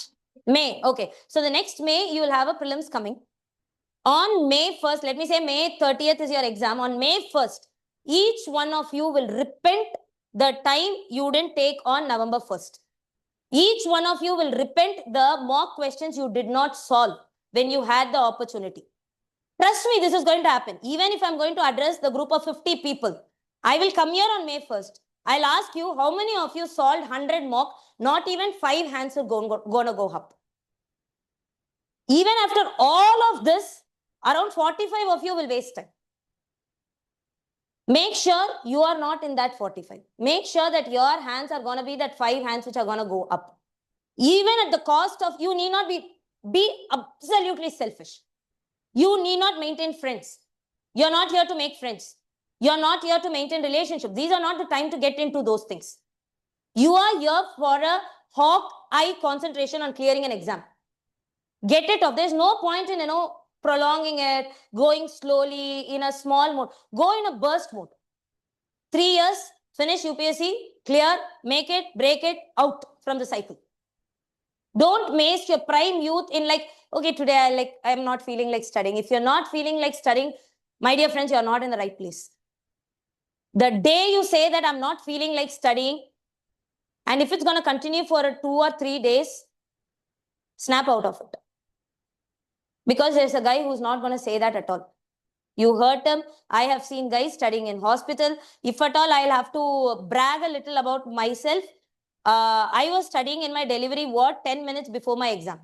May? Okay. So the next May, you will have a prelims coming. On May 1st, let me say May 30th is your exam. On May 1st, each one of you will repent the time you didn't take on November 1st. Each one of you will repent the mock questions you did not solve when you had the opportunity. Trust me, this is going to happen. Even if I'm going to address the group of 50 people, I will come here on May 1st. I'll ask you, how many of you solved 100 mock? Not even 5 hands are going to go up. Even after all of this, around 45 of you will waste time. Make sure you are not in that 45. Make sure that your hands are going to be that 5 hands which are going to go up. Even at the cost of, you need not be absolutely selfish. You need not maintain friends. You're not here to make friends. You're not here to maintain relationships. These are not the time to get into those things. You are here for a hawk eye concentration on clearing an exam. Get it off. There's no point in, prolonging it, going slowly in a small mode. Go in a burst mode. 3 years, finish UPSC, clear, make it, break it, out from the cycle. Don't waste your prime youth in like, okay, today I'm not feeling like studying. If you're not feeling like studying, my dear friends, you're not in the right place. The day you say that I'm not feeling like studying, and if it's going to continue for 2 or 3 days, snap out of it. Because there's a guy who's not going to say that at all. You hurt him. I have seen guys studying in hospital. If at all, I'll have to brag a little about myself. I was studying in my delivery ward 10 minutes before my exam.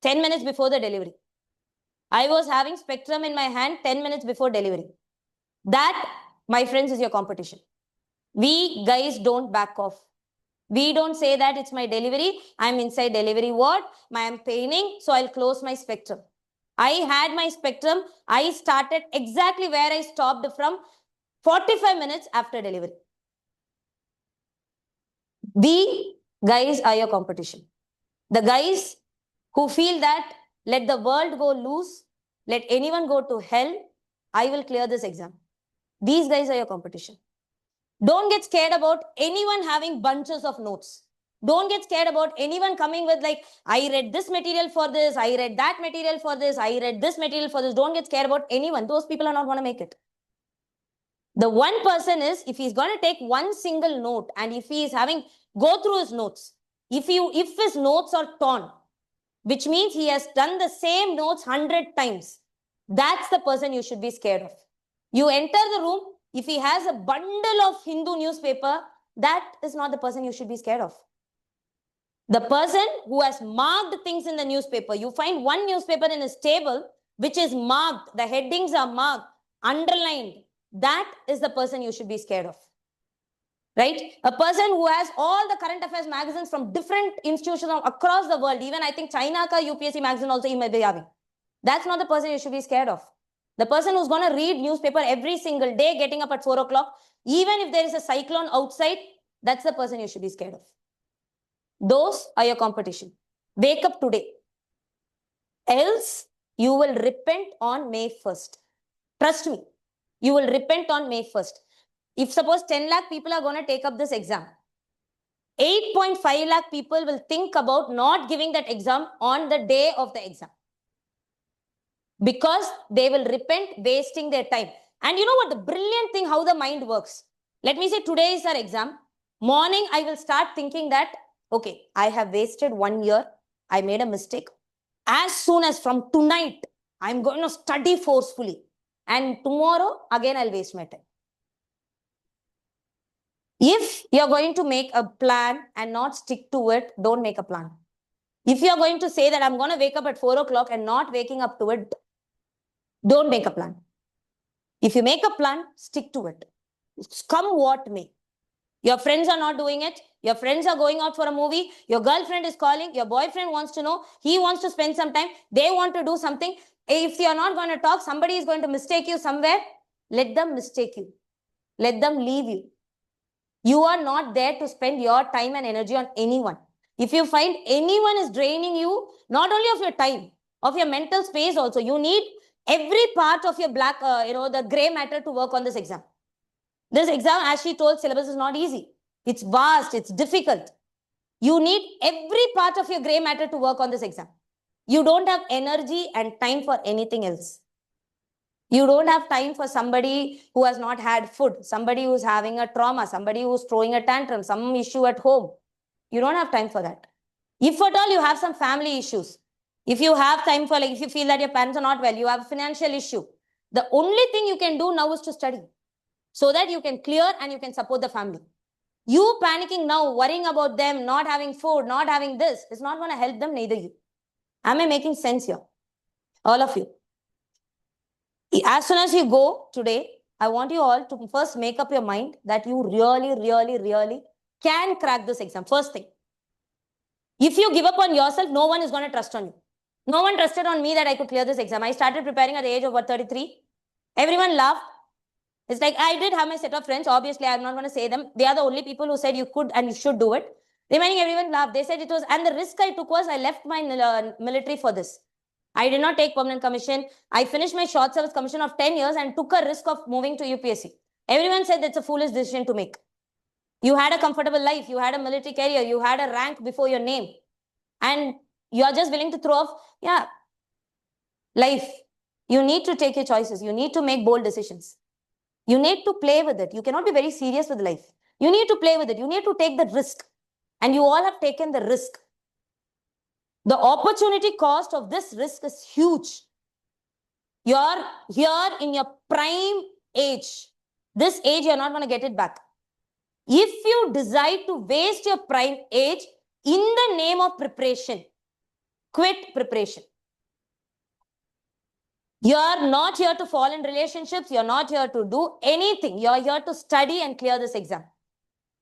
10 minutes before the delivery. I was having spectrum in my hand 10 minutes before delivery. That, my friends, is your competition. We guys don't back off. We don't say that it's my delivery. I'm inside delivery ward. I'm paining, so I'll close my spectrum. I had my spectrum. I started exactly where I stopped from 45 minutes after delivery. We guys are your competition. The guys who feel that let the world go loose, let anyone go to hell, I will clear this exam. These guys are your competition. Don't get scared about anyone having bunches of notes. Don't get scared about anyone coming with like, I read this material for this, I read that material for this, I read this material for this. Don't get scared about anyone. Those people are not going to make it. The one person is, if he's going to take one single note and if he is having, go through his notes. If his notes are torn, which means he has done the same notes 100 times, that's the person you should be scared of. You enter the room, if he has a bundle of Hindu newspaper, that is not the person you should be scared of. The person who has marked things in the newspaper, you find one newspaper in his table, which is marked, the headings are marked, underlined, that is the person you should be scared of. Right? A person who has all the current affairs magazines from different institutions across the world, even I think China ka UPSC magazine also he may be having. That's not the person you should be scared of. The person who's going to read newspaper every single day, getting up at 4 o'clock, even if there is a cyclone outside, that's the person you should be scared of. Those are your competition. Wake up today. Else, you will repent on May 1st. Trust me, you will repent on May 1st. If suppose 10 lakh people are going to take up this exam, 8.5 lakh people will think about not giving that exam on the day of the exam. Because they will repent wasting their time. And you know what? The brilliant thing, how the mind works. Let me say today is our exam. Morning, I will start thinking that, okay, I have wasted 1 year. I made a mistake. As soon as from tonight, I'm going to study forcefully. And tomorrow, again, I'll waste my time. If you're going to make a plan and not stick to it, don't make a plan. If you're going to say that I'm going to wake up at 4 o'clock and not waking up to it, don't make a plan. If you make a plan, stick to it. Come what may. Your friends are not doing it. Your friends are going out for a movie. Your girlfriend is calling. Your boyfriend wants to know. He wants to spend some time. They want to do something. If you're not going to talk, somebody is going to mistake you somewhere. Let them mistake you. Let them leave you. You are not there to spend your time and energy on anyone. If you find anyone is draining you, not only of your time, of your mental space also, you need every part of your black, the gray matter to work on this exam. This exam, as she told, syllabus is not easy. It's vast, it's difficult. You need every part of your gray matter to work on this exam. You don't have energy and time for anything else. You don't have time for somebody who has not had food, somebody who's having a trauma, somebody who's throwing a tantrum, some issue at home. You don't have time for that. If at all you have some family issues, if you have time for, like, if you feel that your parents are not well, you have a financial issue, the only thing you can do now is to study so that you can clear and you can support the family. You panicking now, worrying about them, not having food, not having this, is not going to help them, neither you. Am I making sense here? All of you. As soon as you go today, I want you all to first make up your mind that you really can crack this exam. First thing. If you give up on yourself, no one is going to trust on you. No one trusted on me that I could clear this exam. I started preparing at the age of 33. Everyone laughed. It's like, I did have my set of friends. Obviously, I'm not going to say them. They are the only people who said you could and you should do it. Remaining, everyone laughed. They said it was, and the risk I took was I left my military for this. I did not take permanent commission. I finished my short service commission of 10 years and took a risk of moving to UPSC. Everyone said that's a foolish decision to make. You had a comfortable life. You had a military career. You had a rank before your name. And you are just willing to throw off, yeah, life. You need to take your choices. You need to make bold decisions. You need to play with it. You cannot be very serious with life. You need to play with it. You need to take the risk. And you all have taken the risk. The opportunity cost of this risk is huge. You're here in your prime age. This age, you're not going to get it back. If you decide to waste your prime age in the name of preparation, quit preparation. You're not here to fall in relationships. You're not here to do anything. You're here to study and clear this exam.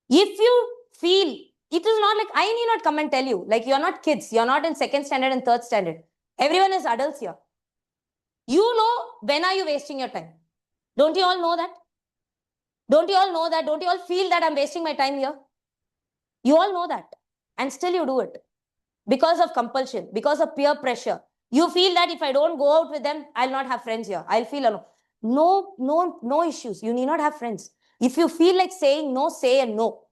If you feel, it is not like, I need not come and tell you, like, you're not kids. You're not in 2nd standard and 3rd standard. Everyone is adults here. You know, when are you wasting your time? Don't you all know that? Don't you all know that? Don't you all feel that I'm wasting my time here? You all know that. And still you do it. Because of compulsion, because of peer pressure. You feel that if I don't go out with them, I'll not have friends here. I'll feel alone. No issues. You need not have friends. If you feel like saying no, say a no.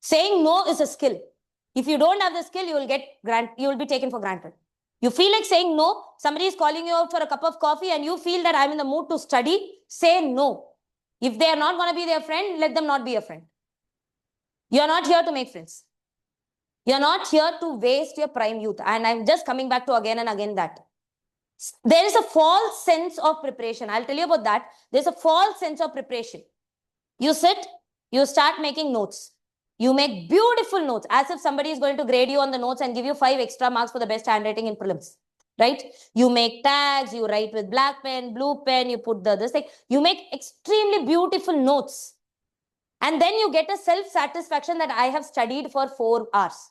Saying no is a skill. If you don't have the skill, you will be taken for granted. You feel like saying no, somebody is calling you out for a cup of coffee and you feel that I'm in the mood to study, say no. If they are not going to be their friend, let them not be a friend. You're not here to make friends. You're not here to waste your prime youth. And I'm just coming back to again and again that. There is a false sense of preparation. I'll tell you about that. There's a false sense of preparation. You sit, you start making notes. You make beautiful notes as if somebody is going to grade you on the notes and give you 5 extra marks for the best handwriting in prelims. Right? You make tags, you write with black pen, blue pen, you put this thing. You make extremely beautiful notes. And then you get a self-satisfaction that I have studied for 4 hours.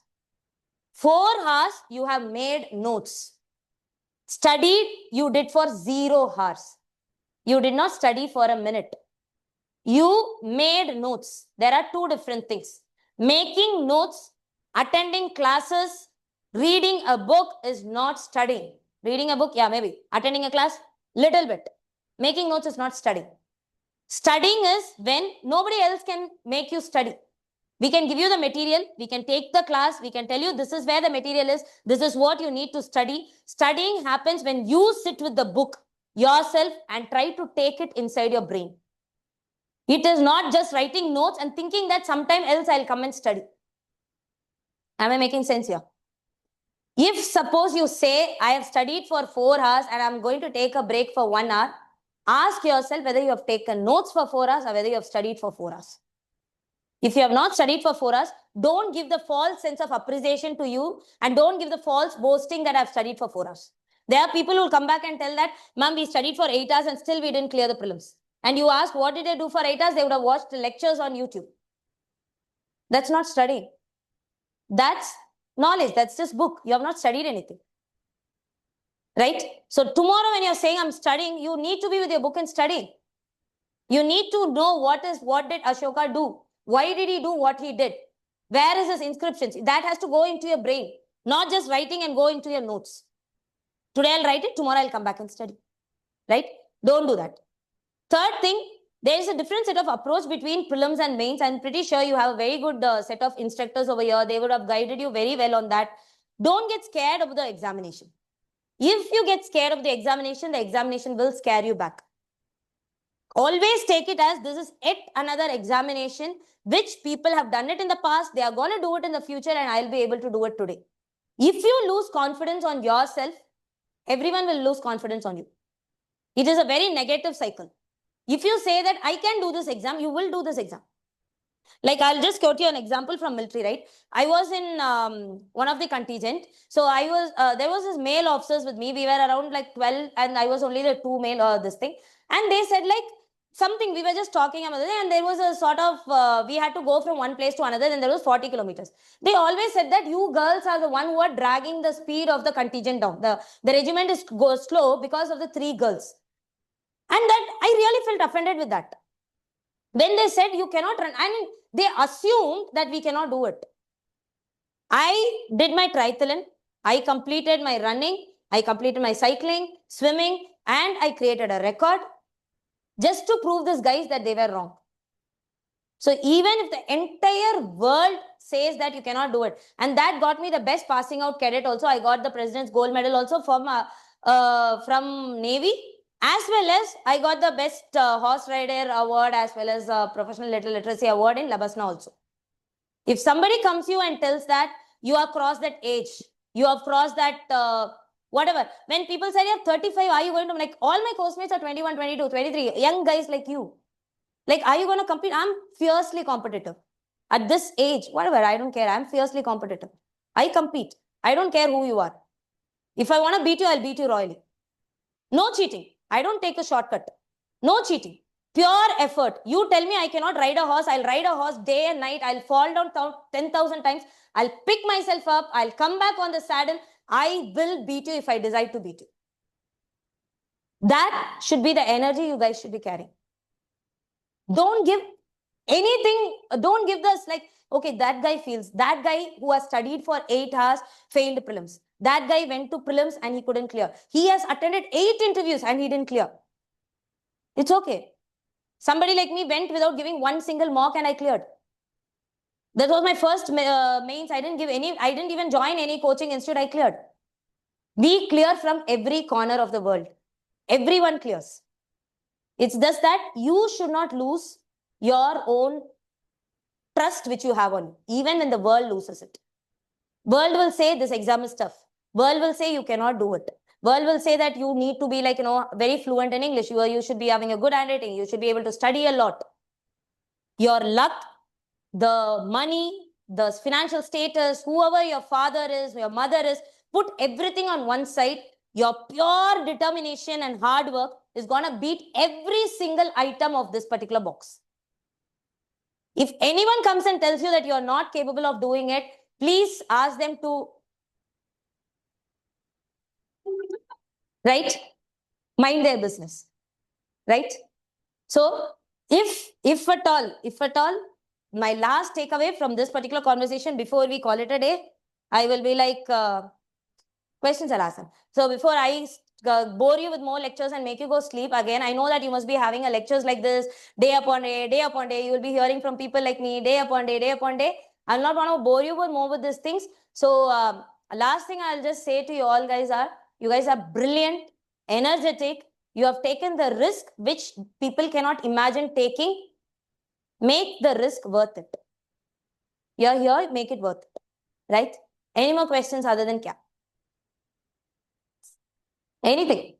4 hours, you have made notes. Studied, you did for 0 hours. You did not study for a minute. You made notes. There are 2 different things. Making notes, attending classes, reading a book is not studying. Reading a book, yeah, maybe. Attending a class, little bit. Making notes is not studying. Studying is when nobody else can make you study. We can give you the material, we can take the class, we can tell you this is where the material is, this is what you need to study. Studying happens when you sit with the book yourself and try to take it inside your brain. It is not just writing notes and thinking that sometime else I'll come and study. Am I making sense here? If suppose you say, I have studied for 4 hours and I'm going to take a break for 1 hour, ask yourself whether you have taken notes for 4 hours or whether you have studied for 4 hours. If you have not studied for 4 hours, don't give the false sense of appreciation to you and don't give the false boasting that I've studied for 4 hours. There are people who will come back and tell that, Ma'am, we studied for 8 hours and still we didn't clear the prelims. And you ask, what did I do for 8 hours? They would have watched lectures on YouTube. That's not studying. That's knowledge. That's just book. You have not studied anything. Right? So tomorrow when you're saying I'm studying, you need to be with your book and study. You need to know what did Ashoka do? Why did he do what he did? Where is his inscriptions? That has to go into your brain. Not just writing and go into your notes. Today I'll write it, tomorrow I'll come back and study. Right? Don't do that. Third thing, there is a different set of approach between prelims and mains. I'm pretty sure you have a very good set of instructors over here. They would have guided you very well on that. Don't get scared of the examination. If you get scared of the examination will scare you back. Always take it as this is yet another examination which people have done it in the past, they are going to do it in the future, and I'll be able to do it today. If you lose confidence on yourself, everyone will lose confidence on you. It is a very negative cycle. If you say that I can do this exam, you will do this exam. Like, I'll just quote you an example from military, right? I was in one of the contingent. So I was, there was this male officers with me. We were around like 12 and I was only the 2 male this thing. And they said like something, we were just talking about it, and there was a sort of, we had to go from one place to another, and there was 40 kilometers. They always said that you girls are the one who are dragging the speed of the contingent down. The regiment is goes slow because of the 3 girls. And that I really felt offended with that. When they said you cannot run, and they assumed that we cannot do it. I did my triathlon, I completed my running, I completed my cycling, swimming, and I created a record just to prove these guys that they were wrong. So even if the entire world says that you cannot do it, and that got me the best passing out cadet also, I got the President's Gold Medal also from Navy, as well as I got the best horse rider award as well as professional literacy award in Labasna also. If somebody comes to you and tells that you have crossed that age, you have crossed that whatever. When people say you're 35, are you going to, like, all my course mates are 21, 22, 23, young guys like you. Like, are you going to compete? I'm fiercely competitive. At this age, whatever, I don't care. I'm fiercely competitive. I compete. I don't care who you are. If I want to beat you, I'll beat you royally. No cheating. I don't take a shortcut. No cheating. Pure effort. You tell me I cannot ride a horse. I'll ride a horse day and night. I'll fall down 10,000 times. I'll pick myself up. I'll come back on the saddle. I will beat you if I decide to beat you. That should be the energy you guys should be carrying. Don't give anything. Don't give this like, okay, that guy feels. That guy who has studied for 8 hours failed prelims. That guy went to prelims and he couldn't clear. He has attended 8 interviews and he didn't clear. It's okay. Somebody like me went without giving one single mock and I cleared. That was my first mains. I didn't even join any coaching institute. I cleared. We clear from every corner of the world. Everyone clears. It's just that you should not lose your own trust which you have on you, even when the world loses it. World will say this exam is tough. World will say you cannot do it. World will say that you need to be like, very fluent in English. You should be having a good handwriting. You should be able to study a lot. Your luck, the money, the financial status, whoever your father is, your mother is, put everything on one side. Your pure determination and hard work is going to beat every single item of this particular box. If anyone comes and tells you that you are not capable of doing it, please ask them to, right, mind their business, right? So if at all, my last takeaway from this particular conversation before we call it a day, I will be like, questions I'll ask them. So before I bore you with more lectures and make you go sleep again, I know that you must be having a lectures like this day upon day, day upon day. You will be hearing from people like me day upon day, day upon day. I'll not want to bore you with more with these things. So last thing I'll just say to you all guys are, you guys are brilliant, energetic. You have taken the risk which people cannot imagine taking. Make the risk worth it. You're here, make it worth it, right? Any more questions other than kya? Anything?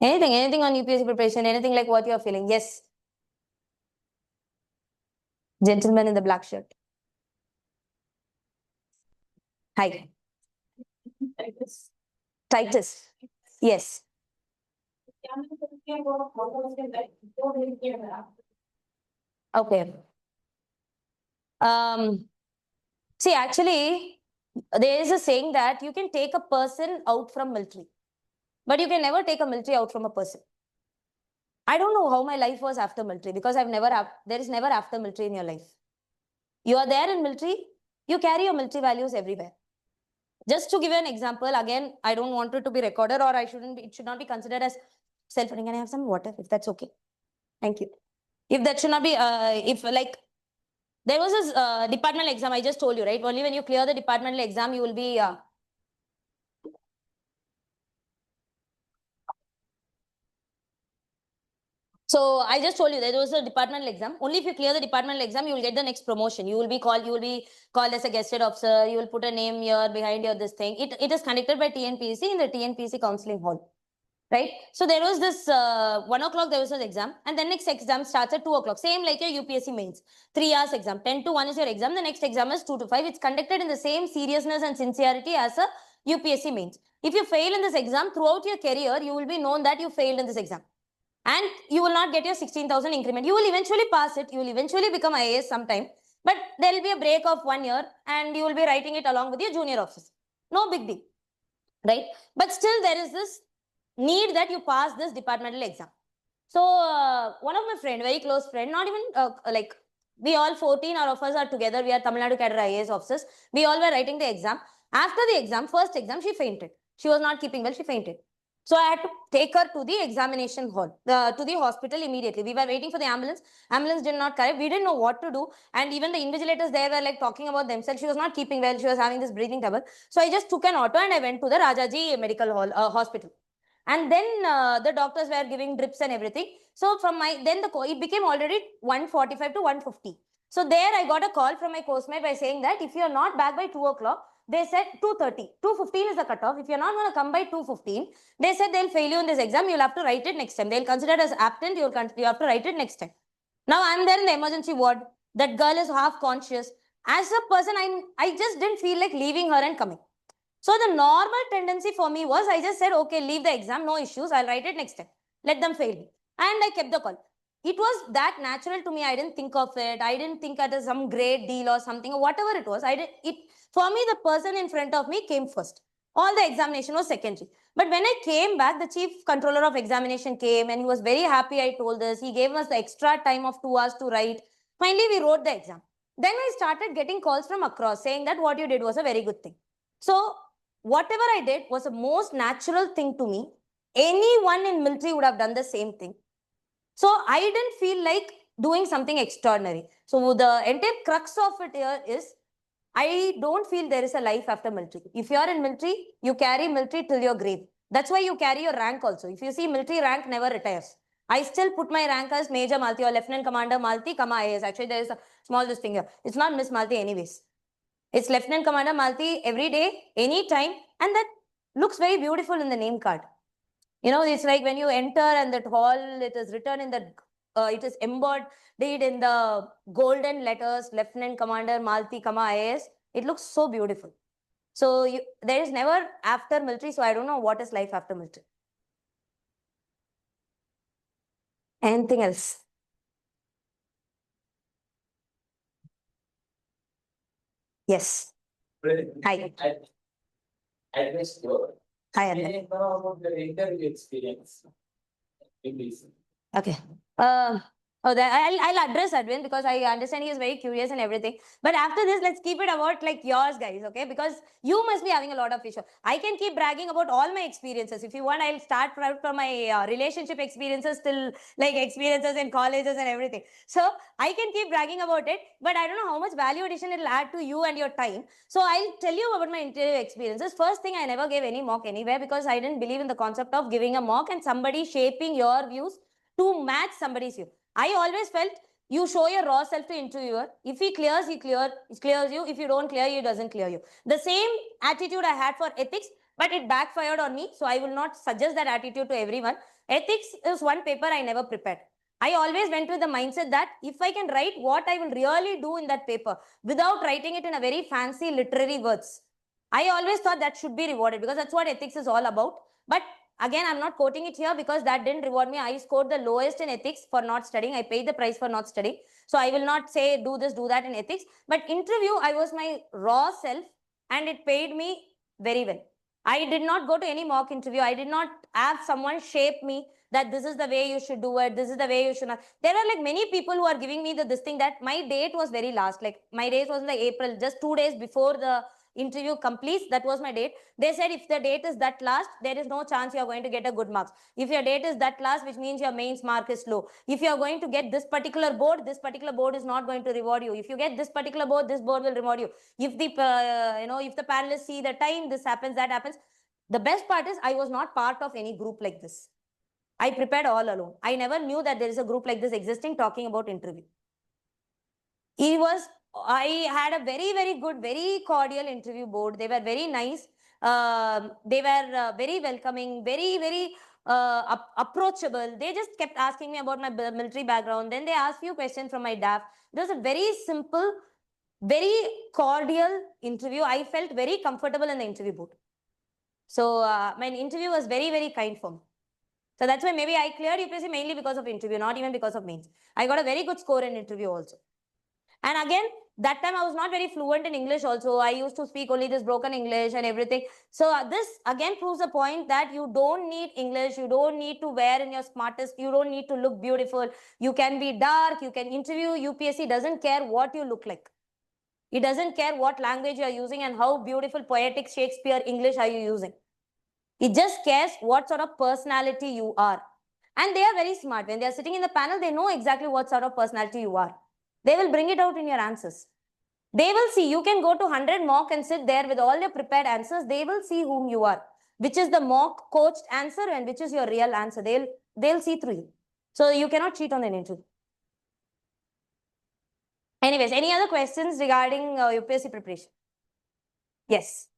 Anything on UPSC preparation, anything like what you're feeling? Yes. Gentleman in the black shirt. Hi. Titus. Yes. Okay. See, actually, there is a saying that you can take a person out from military, but you can never take a military out from a person. I don't know how my life was after military because there is never after military in your life. You are there in military, you carry your military values everywhere. Just to give you an example, again, I don't want it to be recorded or it should not be considered as self-funding. Can I have some water if that's okay? Thank you. If that should not be, if like, There was this departmental exam, I just told you, right? Only when you clear the departmental exam, you will be... So I just told you there was a departmental exam. Only if you clear the departmental exam, you will get the next promotion. You will be called as a guested officer. You will put a name here behind your this thing. It is conducted by TNPC in the TNPC counseling hall. Right? So there was this 1 o'clock, there was an exam, and the next exam starts at 2 o'clock. Same like your UPSC mains. 3 hours exam. 10 to 1 is your exam. The next exam is 2 to 5. It's conducted in the same seriousness and sincerity as a UPSC mains. If you fail in this exam, throughout your career, you will be known that you failed in this exam. And you will not get your 16,000 increment. You will eventually pass it. You will eventually become IAS sometime. But there will be a break of 1 year and you will be writing it along with your junior officers. No big deal. Right? But still there is this need that you pass this departmental exam. So one of my friend, very close friend, not even like we all 14 of us are together. We are Tamil Nadu cadre IAS officers. We all were writing the exam. After the exam, first exam, she fainted. She was not keeping well. She fainted. So I had to take her to the examination hall, to the hospital immediately. We were waiting for the ambulance. Ambulance did not come. We didn't know what to do. And even the invigilators there were like talking about themselves. She was not keeping well. She was having this breathing trouble. So I just took an auto and I went to the Rajaji Medical Hall, hospital. And then the doctors were giving drips and everything. So from it became already 1:45 to 1:50. So there I got a call from my coursemate by saying that if you are not back by 2 o'clock, they said 2:30. 2:15 is the cutoff. If you're not going to come by 2:15, they said they'll fail you in this exam. You'll have to write it next time. They'll consider it as absent. You have to write it next time. Now I'm there in the emergency ward. That girl is half conscious. As a person, I just didn't feel like leaving her and coming. So the normal tendency for me was I just said, okay, leave the exam, no issues. I'll write it next time. Let them fail me. And I kept the call. It was that natural to me. I didn't think of it. I didn't think it as some great deal or something or whatever it was. For me, the person in front of me came first. All the examination was secondary. But when I came back, the chief controller of examination came and he was very happy I told this. He gave us the extra time of 2 hours to write. Finally, we wrote the exam. Then I started getting calls from across saying that what you did was a very good thing. So whatever I did was the most natural thing to me. Anyone in military would have done the same thing. So I didn't feel like doing something extraordinary. So the entire crux of it here is, I don't feel there is a life after military. If you are in military, you carry military till your grave. That's why you carry your rank also. If you see, military rank never retires. I still put my rank as Major Malti or Lieutenant Commander Malti, IAS. Actually, there is a small this thing here. It's not Miss Malti anyways. It's Lieutenant Commander Malti every day, anytime. And that looks very beautiful in the name card. You know, it's like when you enter and that hall, it is written in the, it is embodied in the golden letters, Lieutenant Commander Malti, IAS. It looks so beautiful. So there is never after military. So I don't know what is life after military. Anything else? Yes. Hi. Hi, Arvind. About the interview experience. Okay. I'll address Arvind because I understand he is very curious and everything. But after this, let's keep it about like yours, guys, okay? Because you must be having a lot of issues. I can keep bragging about all my experiences. If you want, I'll start from my relationship experiences till like experiences in colleges and everything. So I can keep bragging about it, but I don't know how much value addition it'll add to you and your time. So I'll tell you about my interview experiences. First thing, I never gave any mock anywhere because I didn't believe in the concept of giving a mock and somebody shaping your views to match somebody's view. I always felt you show your raw self to interviewer. If he clears, he clears you. If you don't clear, he doesn't clear you. The same attitude I had for ethics, but it backfired on me. So I will not suggest that attitude to everyone. Ethics is one paper I never prepared. I always went with the mindset that if I can write what I will really do in that paper without writing it in a very fancy literary words, I always thought that should be rewarded because that's what ethics is all about. But again, I'm not quoting it here because that didn't reward me. I scored the lowest in ethics for not studying. I paid the price for not studying. So I will not say do this, do that in ethics. But interview, I was my raw self and it paid me very well. I did not go to any mock interview. I did not have someone shape me that this is the way you should do it. This is the way you should not. There are like many people who are giving me this thing that my date was very last. Like my date was in the April, just 2 days before the interview completes, that was my date. They said if the date is that last, there is no chance you are going to get a good marks. If your date is that last, which means your mains mark is low. If you are going to get this particular board is not going to reward you. If you get this particular board, this board will reward you. If the if the panelists see the time, this happens, that happens. The best part is I was not part of any group like this. I prepared all alone. I never knew that there is a group like this existing talking about interview. I had a very, very good, very cordial interview board. They were very nice. They were very welcoming, very, very approachable. They just kept asking me about my military background. Then they asked few questions from my DAF. It was a very simple, very cordial interview. I felt very comfortable in the interview board. So my interview was very, very kind for me. So that's why maybe I cleared UPSC mainly because of interview, not even because of mains. I got a very good score in interview also. And again, that time I was not very fluent in English also. I used to speak only this broken English and everything. So this again proves the point that you don't need English. You don't need to wear in your smartest. You don't need to look beautiful. You can be dark. You can interview. UPSC doesn't care what you look like. It doesn't care what language you are using and how beautiful poetic Shakespeare English are you using. It just cares what sort of personality you are. And they are very smart. When they are sitting in the panel, they know exactly what sort of personality you are. They will bring it out in your answers. They will see, you can go to 100 mock and sit there with all your prepared answers. They will see whom you are, which is the mock coached answer and which is your real answer. They'll see through you. So you cannot cheat on an interview. Anyways, any other questions regarding UPSC preparation? Yes.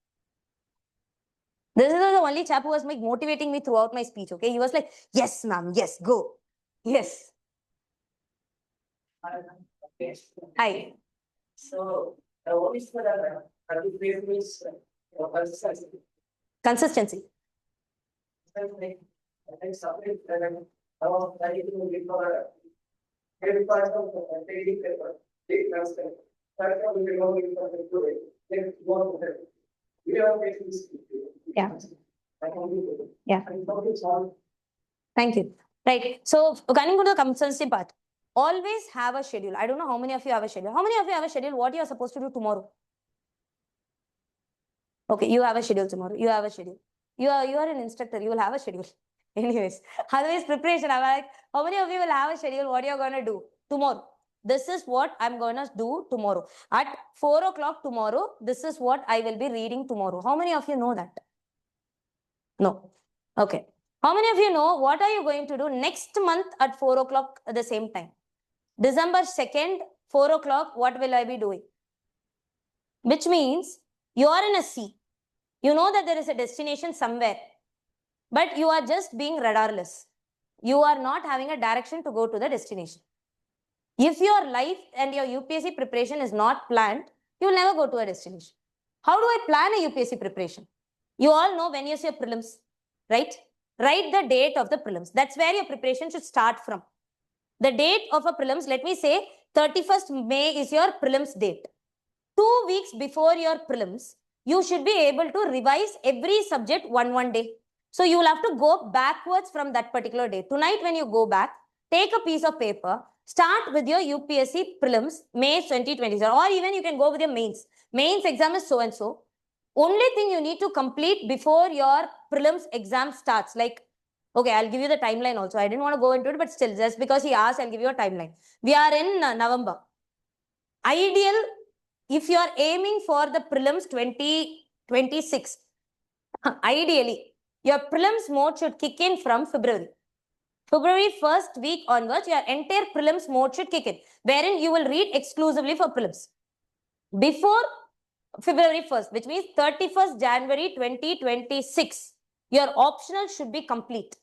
This is the only chap who was motivating me throughout my speech, okay? He was like, yes, ma'am, yes, go. Yes. Yes. Hi. So, what is the consistency? Consistency. Yeah. Yeah. Thank you. Right. So, coming to the consistency part, always have a schedule. I don't know how many of you have a schedule. How many of you have a schedule? What you are supposed to do tomorrow? Okay, you have a schedule tomorrow. You have a schedule. You are an instructor. You will have a schedule. Anyways, otherwise preparation. I'm like, how many of you will have a schedule? What you're gonna do tomorrow? This is what I'm gonna do tomorrow. At 4 o'clock tomorrow, this is what I will be reading tomorrow. How many of you know that? No. Okay. How many of you know what are you going to do next month at 4 o'clock at the same time? December 2nd, 4 o'clock, what will I be doing? Which means you are in a sea. You know that there is a destination somewhere, but you are just being radarless. You are not having a direction to go to the destination. If your life and your UPSC preparation is not planned, you will never go to a destination. How do I plan a UPSC preparation? You all know when you say prelims, right? Write the date of the prelims. That's where your preparation should start from. The date of a prelims, let me say 31st May is your prelims date. 2 weeks before your prelims, you should be able to revise every subject one day. So you will have to go backwards from that particular day. Tonight when you go back, take a piece of paper, start with your UPSC prelims, May 2027, or even you can go with your mains. Mains exam is so and so. Only thing you need to complete before your prelims exam starts, like, okay, I'll give you the timeline also. I didn't want to go into it, but still, just because he asked, I'll give you a timeline. We are in November. Ideal, if you are aiming for the prelims 2026, ideally, your prelims mode should kick in from February. February 1st week onwards, your entire prelims mode should kick in, wherein you will read exclusively for prelims. Before February 1st, which means 31st January 2026, your optional should be complete.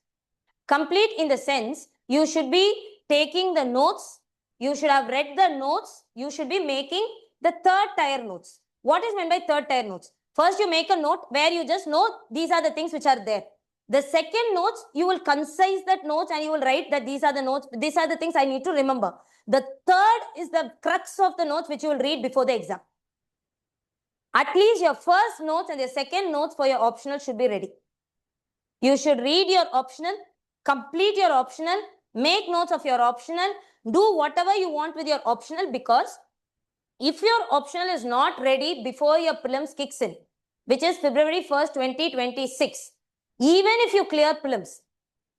Complete in the sense, you should be taking the notes, you should have read the notes, you should be making the third tier notes. What is meant by third tier notes? First, you make a note where you just know these are the things which are there. The second notes, you will concise that notes and you will write that these are the notes, these are the things I need to remember. The third is the crux of the notes which you will read before the exam. At least your first notes and the second notes for your optional should be ready. You should read your optional, complete your optional, make notes of your optional, do whatever you want with your optional, because if your optional is not ready before your prelims kicks in, which is February 1st, 2026, even if you clear prelims,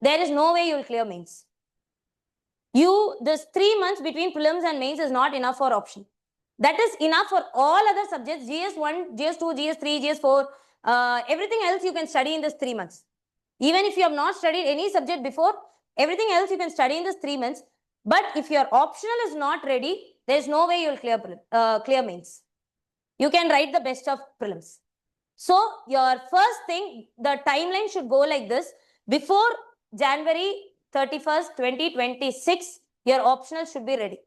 there is no way you will clear mains. This 3 months between prelims and mains is not enough for option. That is enough for all other subjects, GS1, GS2, GS3, GS4, everything else you can study in this 3 months. Even if you have not studied any subject before, everything else you can study in this 3 months. But if your optional is not ready, there is no way you will clear mains. You can write the best of prelims. So your first thing, the timeline should go like this. Before January 31st, 2026, your optional should be ready.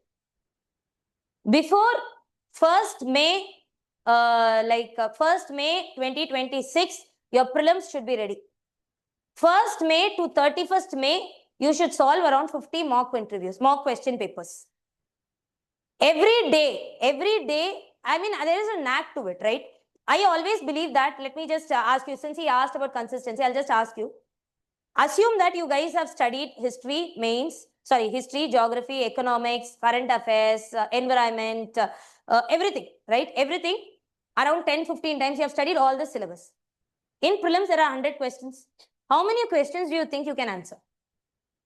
Before 1st May, 1st May 2026, your prelims should be ready. 1st May to 31st May, you should solve around 50 mock interviews, mock question papers. Every day, I mean, there is a knack to it, right? I always believe that. Let me just ask you, since he asked about consistency, I'll just ask you. Assume that you guys have studied history, history, geography, economics, current affairs, environment, everything, right? Everything. Around 10-15 times you have studied all the syllabus. In prelims, there are 100 questions. How many questions do you think you can answer?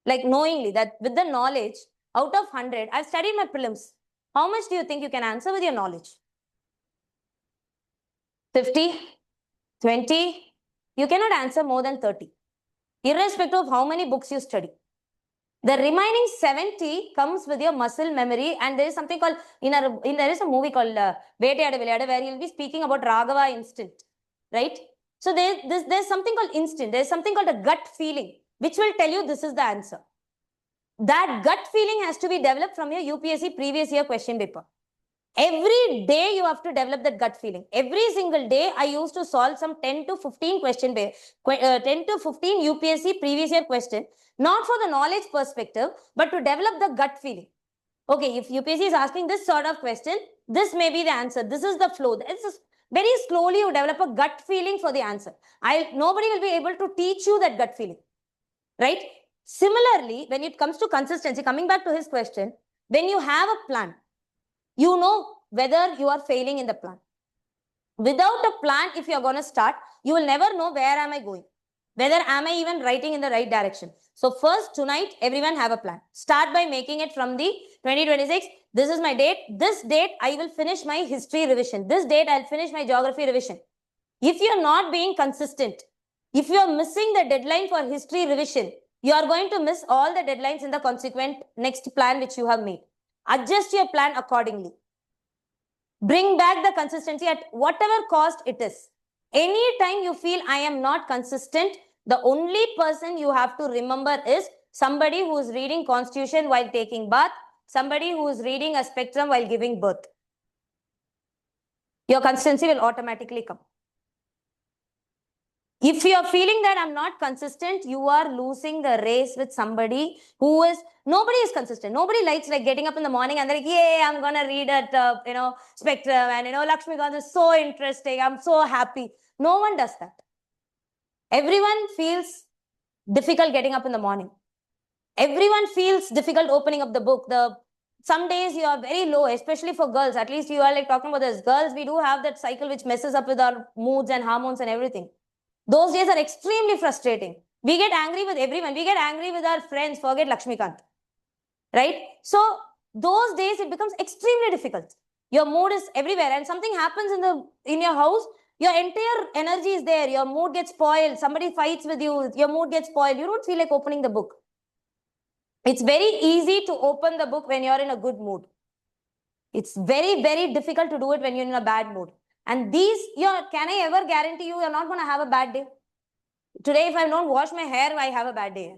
Like knowingly, that with the knowledge, out of 100, I've studied my prelims. How much do you think you can answer with your knowledge? 50? 20? You cannot answer more than 30. Irrespective of how many books you study. The remaining 70 comes with your muscle memory, and there is something called, there is a movie called Veteyada Vilayada, where he'll be speaking about Raghava instinct, right? So there's something called instinct. There's something called a gut feeling, which will tell you this is the answer. That gut feeling has to be developed from your UPSC previous year question paper. Every day you have to develop that gut feeling. Every single day I used to solve some 10 to 15 10 to 15 UPSC previous year question, not for the knowledge perspective, but to develop the gut feeling. Okay, if UPSC is asking this sort of question, this may be the answer. This is the flow. It's just very slowly you develop a gut feeling for the answer. Nobody will be able to teach you that gut feeling, right? Similarly, when it comes to consistency, coming back to his question, when you have a plan, you know whether you are failing in the plan. Without a plan, if you are going to start, you will never know where am I going. Whether am I even writing in the right direction. So first, tonight, everyone have a plan. Start by making it from the 2026. This is my date. This date, I will finish my history revision. This date, I'll finish my geography revision. If you're not being consistent, if you're missing the deadline for history revision, you are going to miss all the deadlines in the consequent next plan which you have made. Adjust your plan accordingly. Bring back the consistency at whatever cost it is. Anytime you feel I am not consistent, the only person you have to remember is somebody who is reading Constitution while taking bath, somebody who is reading a spectrum while giving birth. Your consistency will automatically come. If you are feeling that I'm not consistent, you are losing the race with somebody who is, nobody is consistent. Nobody likes like getting up in the morning and they're like, yeah, I'm going to read at, Spectrum and, Lakshmikant is so interesting. I'm so happy. No one does that. Everyone feels difficult getting up in the morning. Everyone feels difficult opening up the book. Some days you are very low, especially for girls. At least you are like talking about this. Girls, we do have that cycle which messes up with our moods and hormones and everything. Those days are extremely frustrating. We get angry with everyone. We get angry with our friends. Forget Lakshmikant. Right? So those days it becomes extremely difficult. Your mood is everywhere and something happens in your house, your entire energy is there. Your mood gets spoiled. Somebody fights with you. Your mood gets spoiled. You don't feel like opening the book. It's very easy to open the book when you're in a good mood. It's very, very difficult to do it when you're in a bad mood. And can I ever guarantee you're not going to have a bad day? Today, if I don't wash my hair, I have a bad day.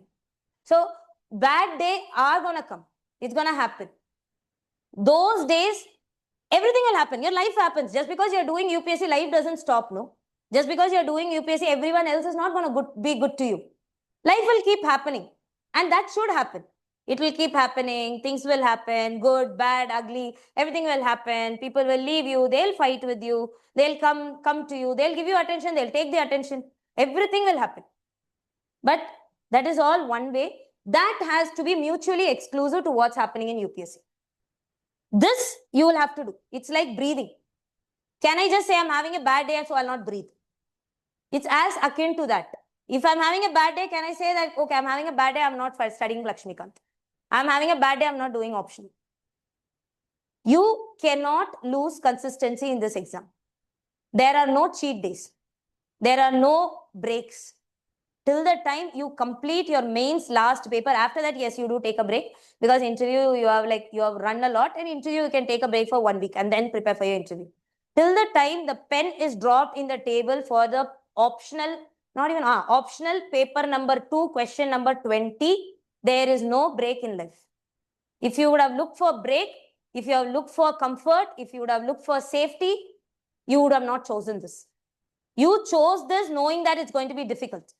So, bad days are going to come. It's going to happen. Those days, everything will happen. Your life happens. Just because you're doing UPSC, life doesn't stop, no? Just because you're doing UPSC, everyone else is not going to be good to you. Life will keep happening. And that should happen. It will keep happening. Things will happen. Good, bad, ugly. Everything will happen. People will leave you. They'll fight with you. They'll come to you. They'll give you attention. They'll take the attention. Everything will happen. But that is all one way. That has to be mutually exclusive to what's happening in UPSC. This you will have to do. It's like breathing. Can I just say I'm having a bad day, so I'll not breathe? It's as akin to that. If I'm having a bad day, can I say that, okay, I'm having a bad day, I'm not studying Lakshmikant. I'm having a bad day, I'm not doing optional. You cannot lose consistency in this exam. There are no cheat days. There are no breaks. Till the time you complete your mains last paper, after that, yes, you do take a break, because interview you have run a lot, and interview you can take a break for 1 week and then prepare for your interview. Till the time the pen is dropped in the table for the optional, not even optional paper number 2, question number 20, there is no break in life. If you would have looked for break, if you have looked for comfort, if you would have looked for safety, you would have not chosen this. You chose this knowing that it's going to be difficult.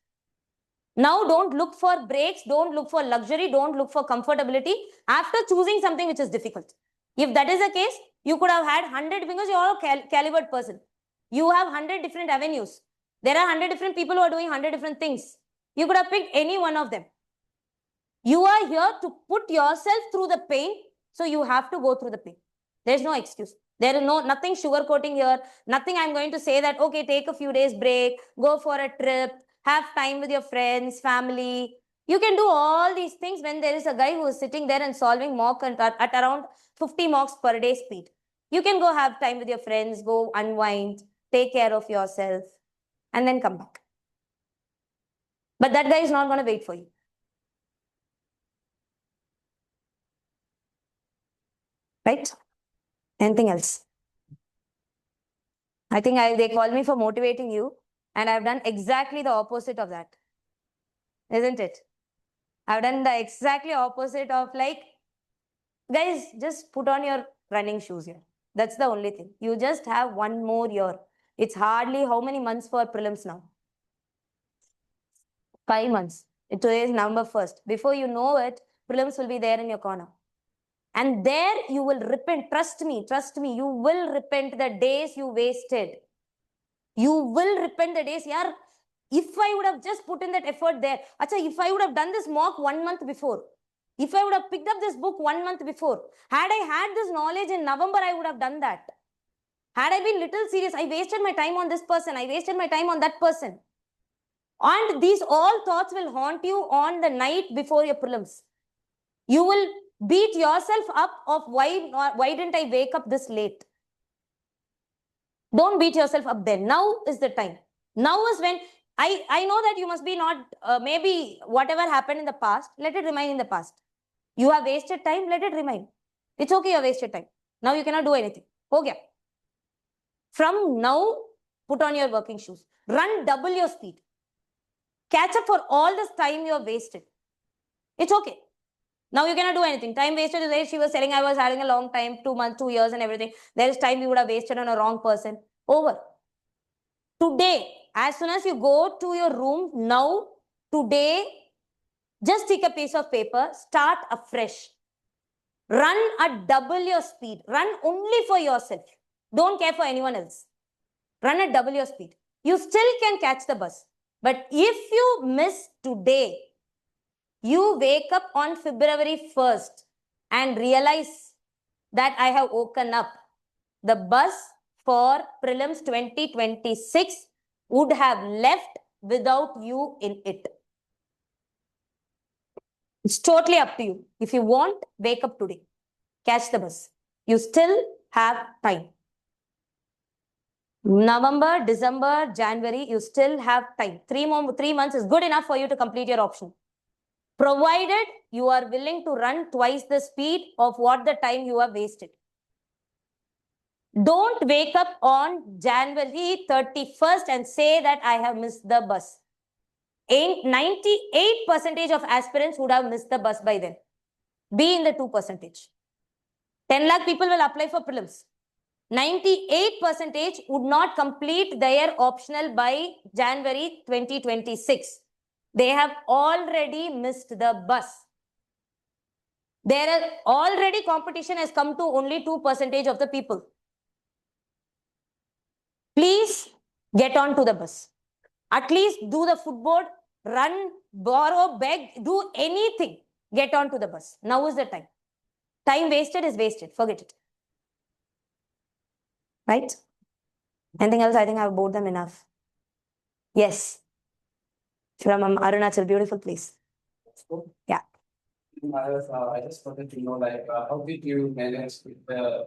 Now don't look for breaks, don't look for luxury, don't look for comfortability after choosing something which is difficult. If that is the case, you could have had 100, because you are a calibered person. You have 100 different avenues. There are 100 different people who are doing 100 different things. You could have picked any one of them. You are here to put yourself through the pain, so you have to go through the pain. There's no excuse. There is nothing sugarcoating here. Nothing I'm going to say that, okay, take a few days break, go for a trip, have time with your friends, family. You can do all these things when there is a guy who is sitting there and solving mock at around 50 mocks per day speed. You can go have time with your friends, go unwind, take care of yourself, and then come back. But that guy is not going to wait for you. Right? Anything else? I think they call me for motivating you, and I've done exactly the opposite of that. Isn't it? I've done the exactly opposite of guys, just put on your running shoes here. That's the only thing. You just have 1 more year. It's hardly how many months for prelims now? 5 months. Today is November 1st. Before you know it, prelims will be there in your corner. And there you will repent. Trust me, you will repent the days you wasted. You will repent the days. Yeah, if I would have just put in that effort there, if I would have done this mock 1 month before, if I would have picked up this book 1 month before, had I had this knowledge in November, I would have done that. Had I been little serious, I wasted my time on this person, I wasted my time on that person. And these all thoughts will haunt you on the night before your prelims. You will beat yourself up of why didn't I wake up this late? Don't beat yourself up then. Now is the time. Now is when I know that you must be not, maybe whatever happened in the past, let it remain in the past. You have wasted time, let it remain. It's okay, you have wasted time. Now you cannot do anything. Okay. From now, put on your working shoes. Run double your speed. Catch up for all this time you have wasted. It's okay. Now you cannot do anything. Time wasted is where she was telling I was having a long time, 2 months, 2 years and everything. There is time you would have wasted on a wrong person. Over. Today, as soon as you go to your room, now, today, just take a piece of paper, start afresh. Run at double your speed. Run only for yourself. Don't care for anyone else. Run at double your speed. You still can catch the bus. But if you miss today, you wake up on February 1st and realize that I have woken up. The bus for prelims 2026 would have left without you in it. It's totally up to you. If you want, wake up today. Catch the bus. You still have time. November, December, January, you still have time. 3 months is good enough for you to complete your option. Provided you are willing to run twice the speed of what the time you have wasted. Don't wake up on January 31st and say that I have missed the bus. 98% of aspirants would have missed the bus by then. Be in the 2%. 10 lakh people will apply for prelims. 98% would not complete their optional by January 2026. They have already missed the bus. There are already competition has come to only 2% of the people. Please get on to the bus. At least do the footboard, run, borrow, beg, do anything. Get on to the bus. Now is the time. Time wasted is wasted. Forget it. Right? Anything else? I think I've bored them enough. Yes. From Arunachal, beautiful place. Yeah. I just wanted to know, like, how did you manage with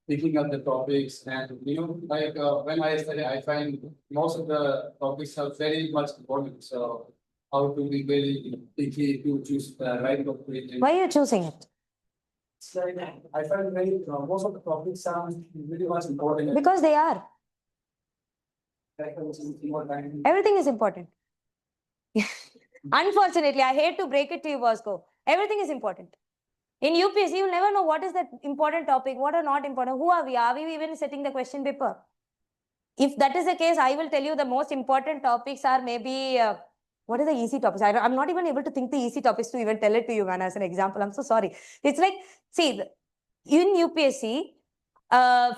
picking up the topics? And, when I study, I find most of the topics are very much important. So, how to be very picky to choose the right topic? Why are you choosing it? It's like, I find most of the topics sound really much important. Because they are. Like, more time. Everything is important. Unfortunately, I hate to break it to you, Bosco. Everything is important. In UPSC, you'll never know what is the important topic, what are not important. Who are we? Are we even setting the question paper? If that is the case, I will tell you the most important topics are maybe, what are the easy topics? I'm not even able to think the easy topics to even tell it to you, man, as an example. I'm so sorry. It's like, see, in UPSC,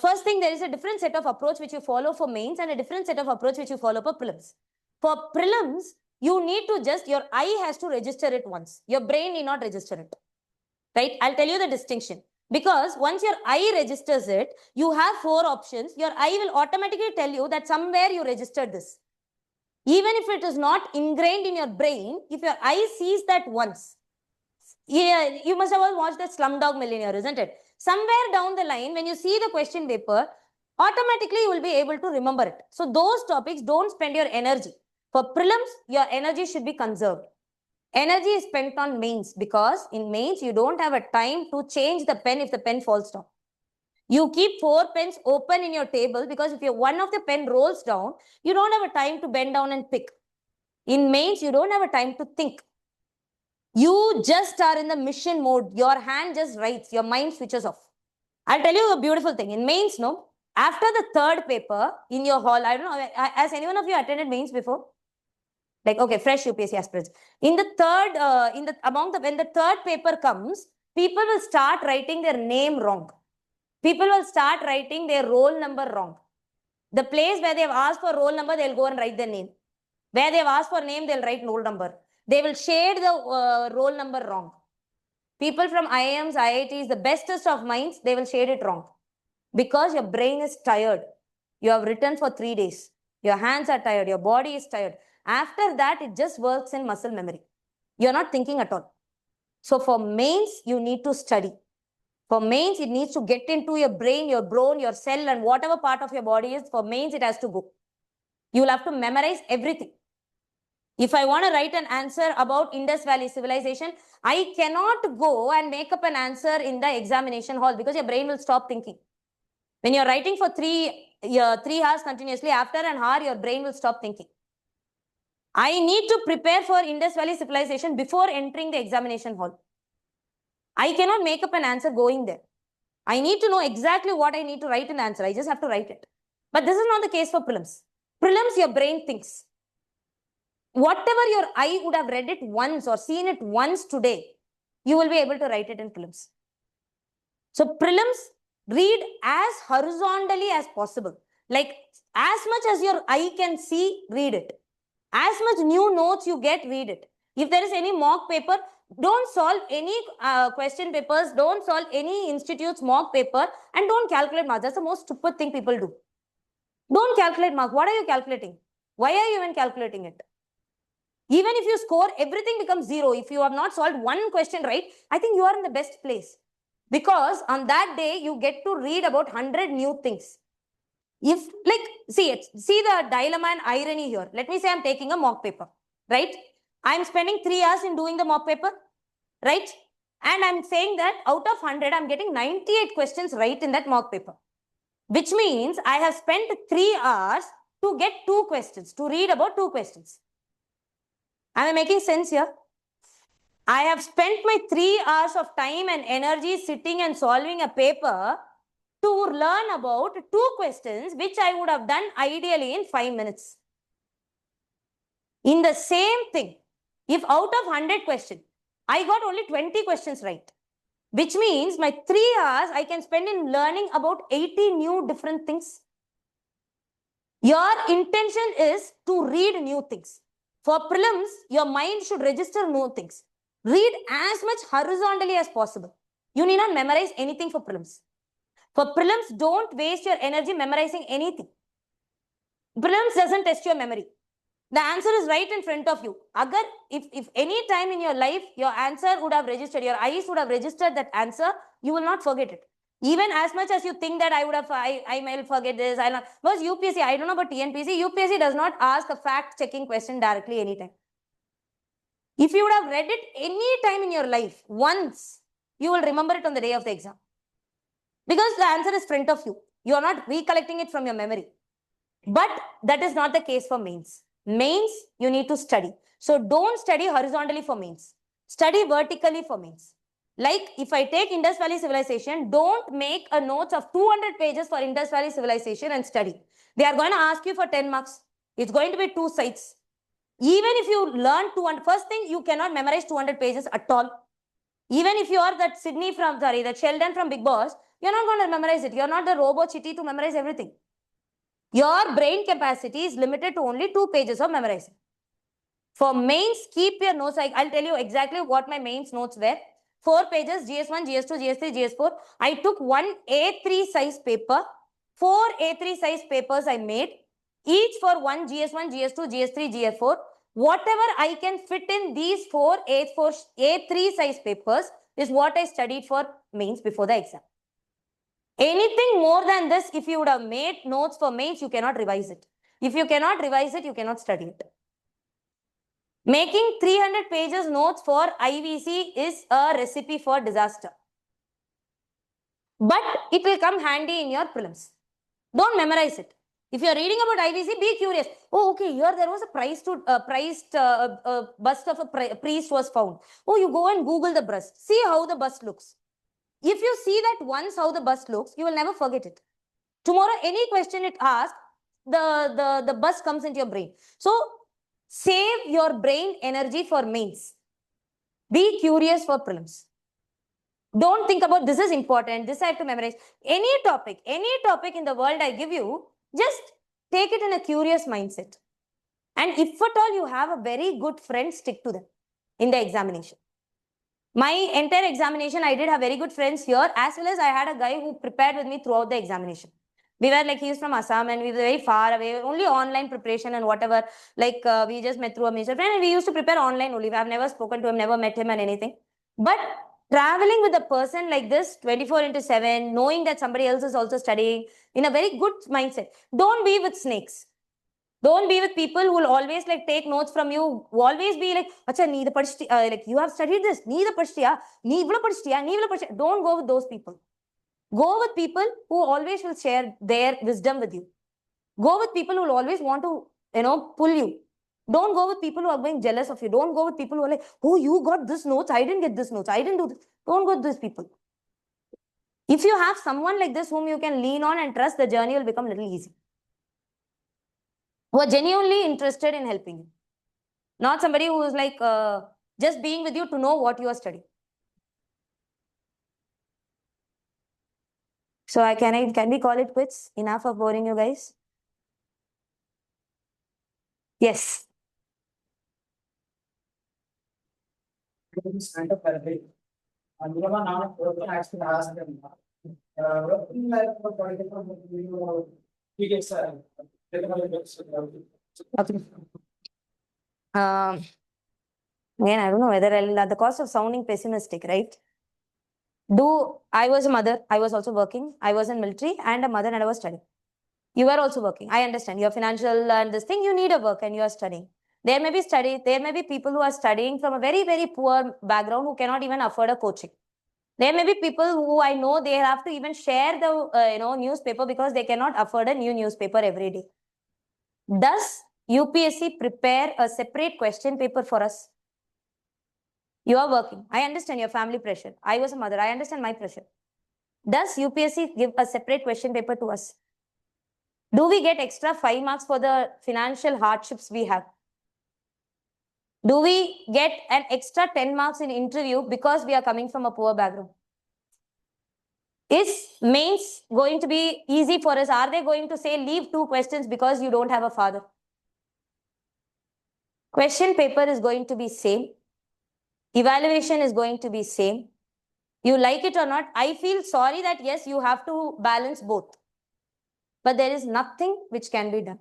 first thing, there is a different set of approach which you follow for mains and a different set of approach which you follow for prelims. For prelims, you need to just, your eye has to register it once. Your brain need not register it. Right? I'll tell you the distinction. Because once your eye registers it, you have 4 options. Your eye will automatically tell you that somewhere you registered this. Even if it is not ingrained in your brain, if your eye sees that once, yeah, you must have all watched that Slumdog Millionaire, isn't it? Somewhere down the line, when you see the question paper, automatically you will be able to remember it. So those topics, don't spend your energy. For prelims, your energy should be conserved. Energy is spent on mains because in mains, you don't have a time to change the pen if the pen falls down. You keep 4 pens open in your table because if one of the pen rolls down, you don't have a time to bend down and pick. In mains, you don't have a time to think. You just are in the mission mode. Your hand just writes, your mind switches off. I'll tell you a beautiful thing. In mains, no, after the 3rd paper in your hall, I don't know, has anyone of you attended mains before? Like, okay, fresh UPSC aspirants. In the 3rd, when the 3rd paper comes, people will start writing their name wrong. People will start writing their roll number wrong. The place where they've asked for roll number, they'll go and write their name. Where they've asked for name, they'll write roll number. They will shade the roll number wrong. People from IIMs, IITs, the bestest of minds, they will shade it wrong. Because your brain is tired. You have written for 3 days. Your hands are tired. Your body is tired. After that, it just works in muscle memory. You're not thinking at all. So for mains, you need to study. For mains, it needs to get into your brain, your bone, your cell, and whatever part of your body is. For mains, it has to go. You will have to memorize everything. If I want to write an answer about Indus Valley civilization, I cannot go and make up an answer in the examination hall because your brain will stop thinking. When you're writing for 3 hours continuously, after an hour, your brain will stop thinking. I need to prepare for Indus Valley civilization before entering the examination hall. I cannot make up an answer going there. I need to know exactly what I need to write in the answer. I just have to write it. But this is not the case for prelims. Prelims, your brain thinks. Whatever your eye would have read it once or seen it once today, you will be able to write it in prelims. So prelims, read as horizontally as possible. Like as much as your eye can see, read it. As much new notes you get, read it. If there is any mock paper, don't solve any question papers, don't solve any institute's mock paper, and don't calculate marks. That's the most stupid thing people do. Don't calculate marks. What are you calculating? Why are you even calculating it? Even if you score, everything becomes 0. If you have not solved one question right, I think you are in the best place. Because on that day, you get to read about 100 new things. If, like, see the dilemma and irony here. Let me say I'm taking a mock paper, right? I'm spending 3 hours in doing the mock paper, right? And I'm saying that out of 100, I'm getting 98 questions right in that mock paper. Which means I have spent 3 hours to get 2 questions, to read about 2 questions. Am I making sense here? I have spent my 3 hours of time and energy sitting and solving a paper to learn about 2 questions, which I would have done ideally in 5 minutes. In the same thing, if out of 100 questions, I got only 20 questions right, which means my 3 hours I can spend in learning about 80 new different things. Your intention is to read new things. For prelims, your mind should register new things. Read as much horizontally as possible. You need not memorize anything for prelims. For prelims, don't waste your energy memorizing anything. Prelims doesn't test your memory. The answer is right in front of you. Agar, if any time in your life, your answer would have registered, your eyes would have registered that answer, you will not forget it. Even as much as you think that I may forget this, I'll not. Because UPSC, I don't know about TNPSC, UPSC does not ask a fact-checking question directly anytime. If you would have read it any time in your life, once, you will remember it on the day of the exam. Because the answer is front of you. You are not recollecting it from your memory. But that is not the case for mains. Mains, you need to study. So don't study horizontally for mains. Study vertically for mains. Like if I take Indus Valley Civilization, don't make a notes of 200 pages for Indus Valley Civilization and study. They are going to ask you for 10 marks. It's going to be 2 sides. Even if you learn 200, first thing, you cannot memorize 200 pages at all. Even if you are that Sheldon from Big Boss, you're not going to memorize it. You're not the Robo Chitty to memorize everything. Your brain capacity is limited to only 2 pages of memorizing. For mains, keep your notes. I'll tell you exactly what my mains notes were. 4 pages, GS1, GS2, GS3, GS4. I took one A3 size paper. 4 A3 size papers I made. Each for one GS1, GS2, GS3, GS4. Whatever I can fit in these 4 A3 size papers is what I studied for mains before the exam. Anything more than this, if you would have made notes for mains, you cannot revise it. If you cannot revise it, you cannot study it. Making 300 pages notes for IVC is a recipe for disaster. But it will come handy in your prelims. Don't memorize it. If you are reading about IVC, be curious. Oh, okay, here there was a bust of a priest was found. Oh, you go and Google the bust. See how the bust looks. If you see that once how the bust looks, you will never forget it. Tomorrow, any question it asks, the bust comes into your brain. So, save your brain energy for mains. Be curious for prelims. Don't think about this is important, this I have to memorize. Any topic in the world I give you, just take it in a curious mindset. And if at all you have a very good friend, stick to them in the examination. My entire examination, I did have very good friends here, as well as I had a guy who prepared with me throughout the examination. We were like, he's from Assam and we were very far away, only online preparation and whatever. Like we just met through a mutual friend and we used to prepare online only. I've never spoken to him, never met him and anything. But traveling with a person like this 24/7, knowing that somebody else is also studying in a very good mindset. Don't be with snakes. Don't be with people who will always like take notes from you. Always be like, acha, nee like you have studied this, nee Don't go with those people. Go with people who always will share their wisdom with you. Go with people who will always want to, pull you. Don't go with people who are being jealous of you. Don't go with people who are like, oh, you got this notes, I didn't get this notes, I didn't do this. Don't go with these people. If you have someone like this whom you can lean on and trust, the journey will become a little easy. Who are genuinely interested in helping you. Not somebody who is like just being with you to know what you are studying. So can we call it quits? Enough of boring you guys? Yes. Kind of parallel. And you know, now actually ask them. Working life for political, Again, I don't know whether I'll, at the cost of sounding pessimistic, right? I was a mother, I was also working, I was in military and a mother and I was studying. You were also working. I understand your financial and this thing, you need a work and you are studying. There may be people who are studying from a very, very poor background who cannot even afford a coaching. There may be people who I know they have to even share the newspaper because they cannot afford a new newspaper every day. Does UPSC prepare a separate question paper for us? You are working. I understand your family pressure. I was a mother. I understand my pressure. Does UPSC give a separate question paper to us? Do we get extra 5 marks for the financial hardships we have? Do we get an extra 10 marks in interview because we are coming from a poor background? Is mains going to be easy for us? Are they going to say leave 2 questions because you don't have a father? Question paper is going to be same. Evaluation is going to be same. You like it or not, I feel sorry that yes, you have to balance both. But there is nothing which can be done.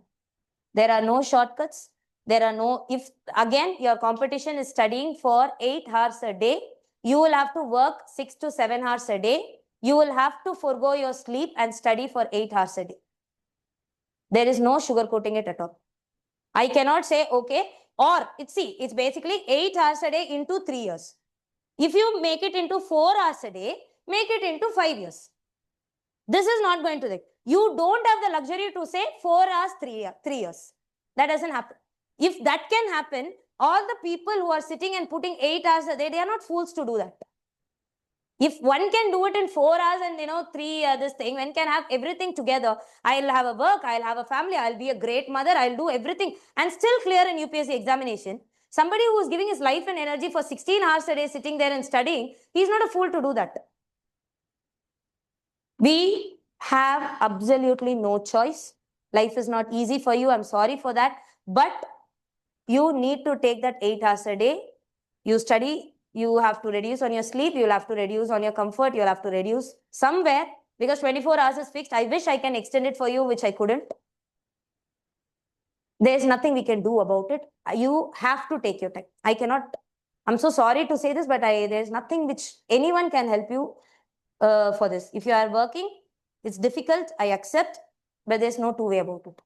There are no shortcuts. There are no, if again your competition is studying for 8 hours a day, you will have to work 6 to 7 hours a day. You will have to forego your sleep and study for 8 hours a day. There is no sugarcoating it at all. I cannot say, okay, or it's basically 8 hours a day into 3 years. If you make it into 4 hours a day, make it into 5 years. This is not going to take. You don't have the luxury to say 4 hours, 3 years. That doesn't happen. If that can happen, all the people who are sitting and putting 8 hours a day, they are not fools to do that. If one can do it in 4 hours and 3 this thing, one can have everything together. I'll have a work, I'll have a family, I'll be a great mother, I'll do everything and still clear an UPSC examination. Somebody who is giving his life and energy for 16 hours a day sitting there and studying, he's not a fool to do that. We have absolutely no choice. Life is not easy for you. I'm sorry for that. But you need to take that 8 hours a day. You study, you have to reduce on your sleep, you'll have to reduce on your comfort, you'll have to reduce somewhere because 24 hours is fixed. I wish I can extend it for you, which I couldn't. There's nothing we can do about it. You have to take your time. I cannot, I'm so sorry to say this, but there's nothing which anyone can help you for this. If you are working, it's difficult, I accept, but there's no two way about it.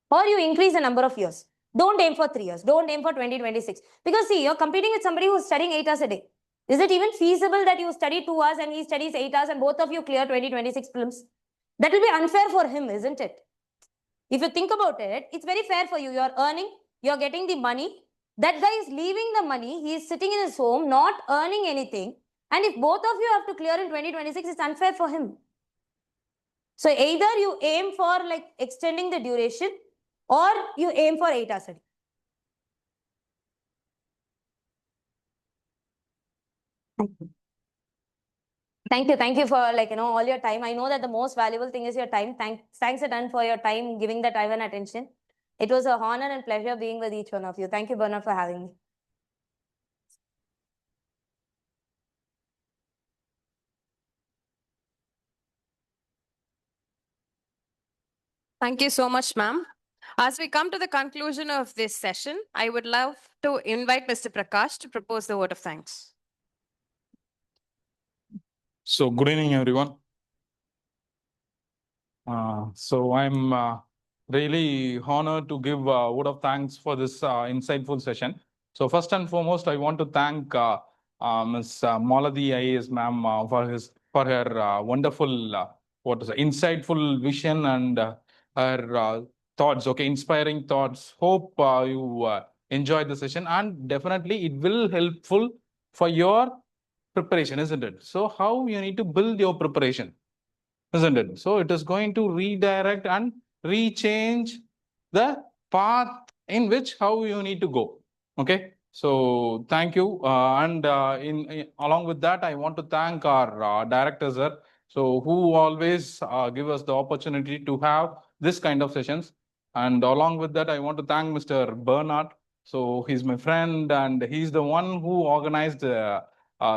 Or you increase the number of years. Don't aim for 3 years. Don't aim for 2026. Because see, you're competing with somebody who's studying 8 hours a day. Is it even feasible that you study 2 hours and he studies 8 hours and both of you clear 2026 prelims? That will be unfair for him, isn't it? If you think about it, it's very fair for you. You're earning, you're getting the money. That guy is leaving the money. He is sitting in his home, not earning anything. And if both of you have to clear in 2026, it's unfair for him. So either you aim for like extending the duration or you aim for 8 hours a day. Thank you for all your time. I know that the most valuable thing is your time. Thanks a ton for your time, giving the time and attention. It was an honor and pleasure being with each one of you. Thank you, Bernard, for having me. Thank you so much, ma'am. As we come to the conclusion of this session, I would love to invite Mr. Prakash to propose the vote of thanks. So good evening, everyone. So I'm really honored to give a vote of thanks for this insightful session. So first and foremost, I want to thank Ms. Maladi IAS ma'am for her wonderful insightful vision and her thoughts. Okay, inspiring thoughts. Hope you enjoyed the session, and definitely it will helpful for your preparation, isn't it? So how you need to build your preparation, isn't it? So it is going to redirect and rechange the path in which how you need to go. Okay. So thank you. And along with that, I want to thank our director, sir. So who always give us the opportunity to have this kind of sessions. And along with that, I want to thank Mr. Bernard. So he's my friend and he's the one who organized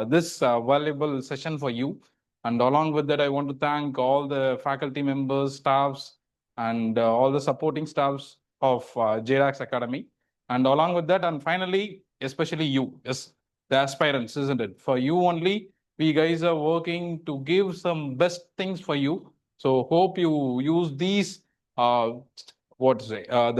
this valuable session for you. And along with that, I want to thank all the faculty members, staffs, and all the supporting staffs of JDAX Academy. And along with that, and finally, especially you, yes, the aspirants, isn't it? For you only, we guys are working to give some best things for you. So hope you use these, the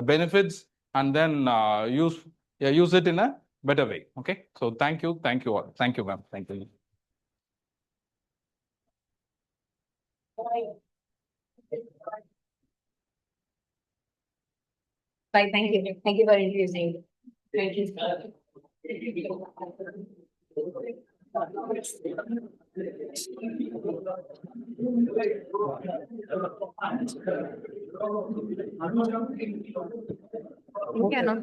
benefits, and then use it in a better way. Okay. So thank you all. Thank you, ma'am. Thank you. Bye. Thank you. Thank you for introducing. Thank you. Okay, no?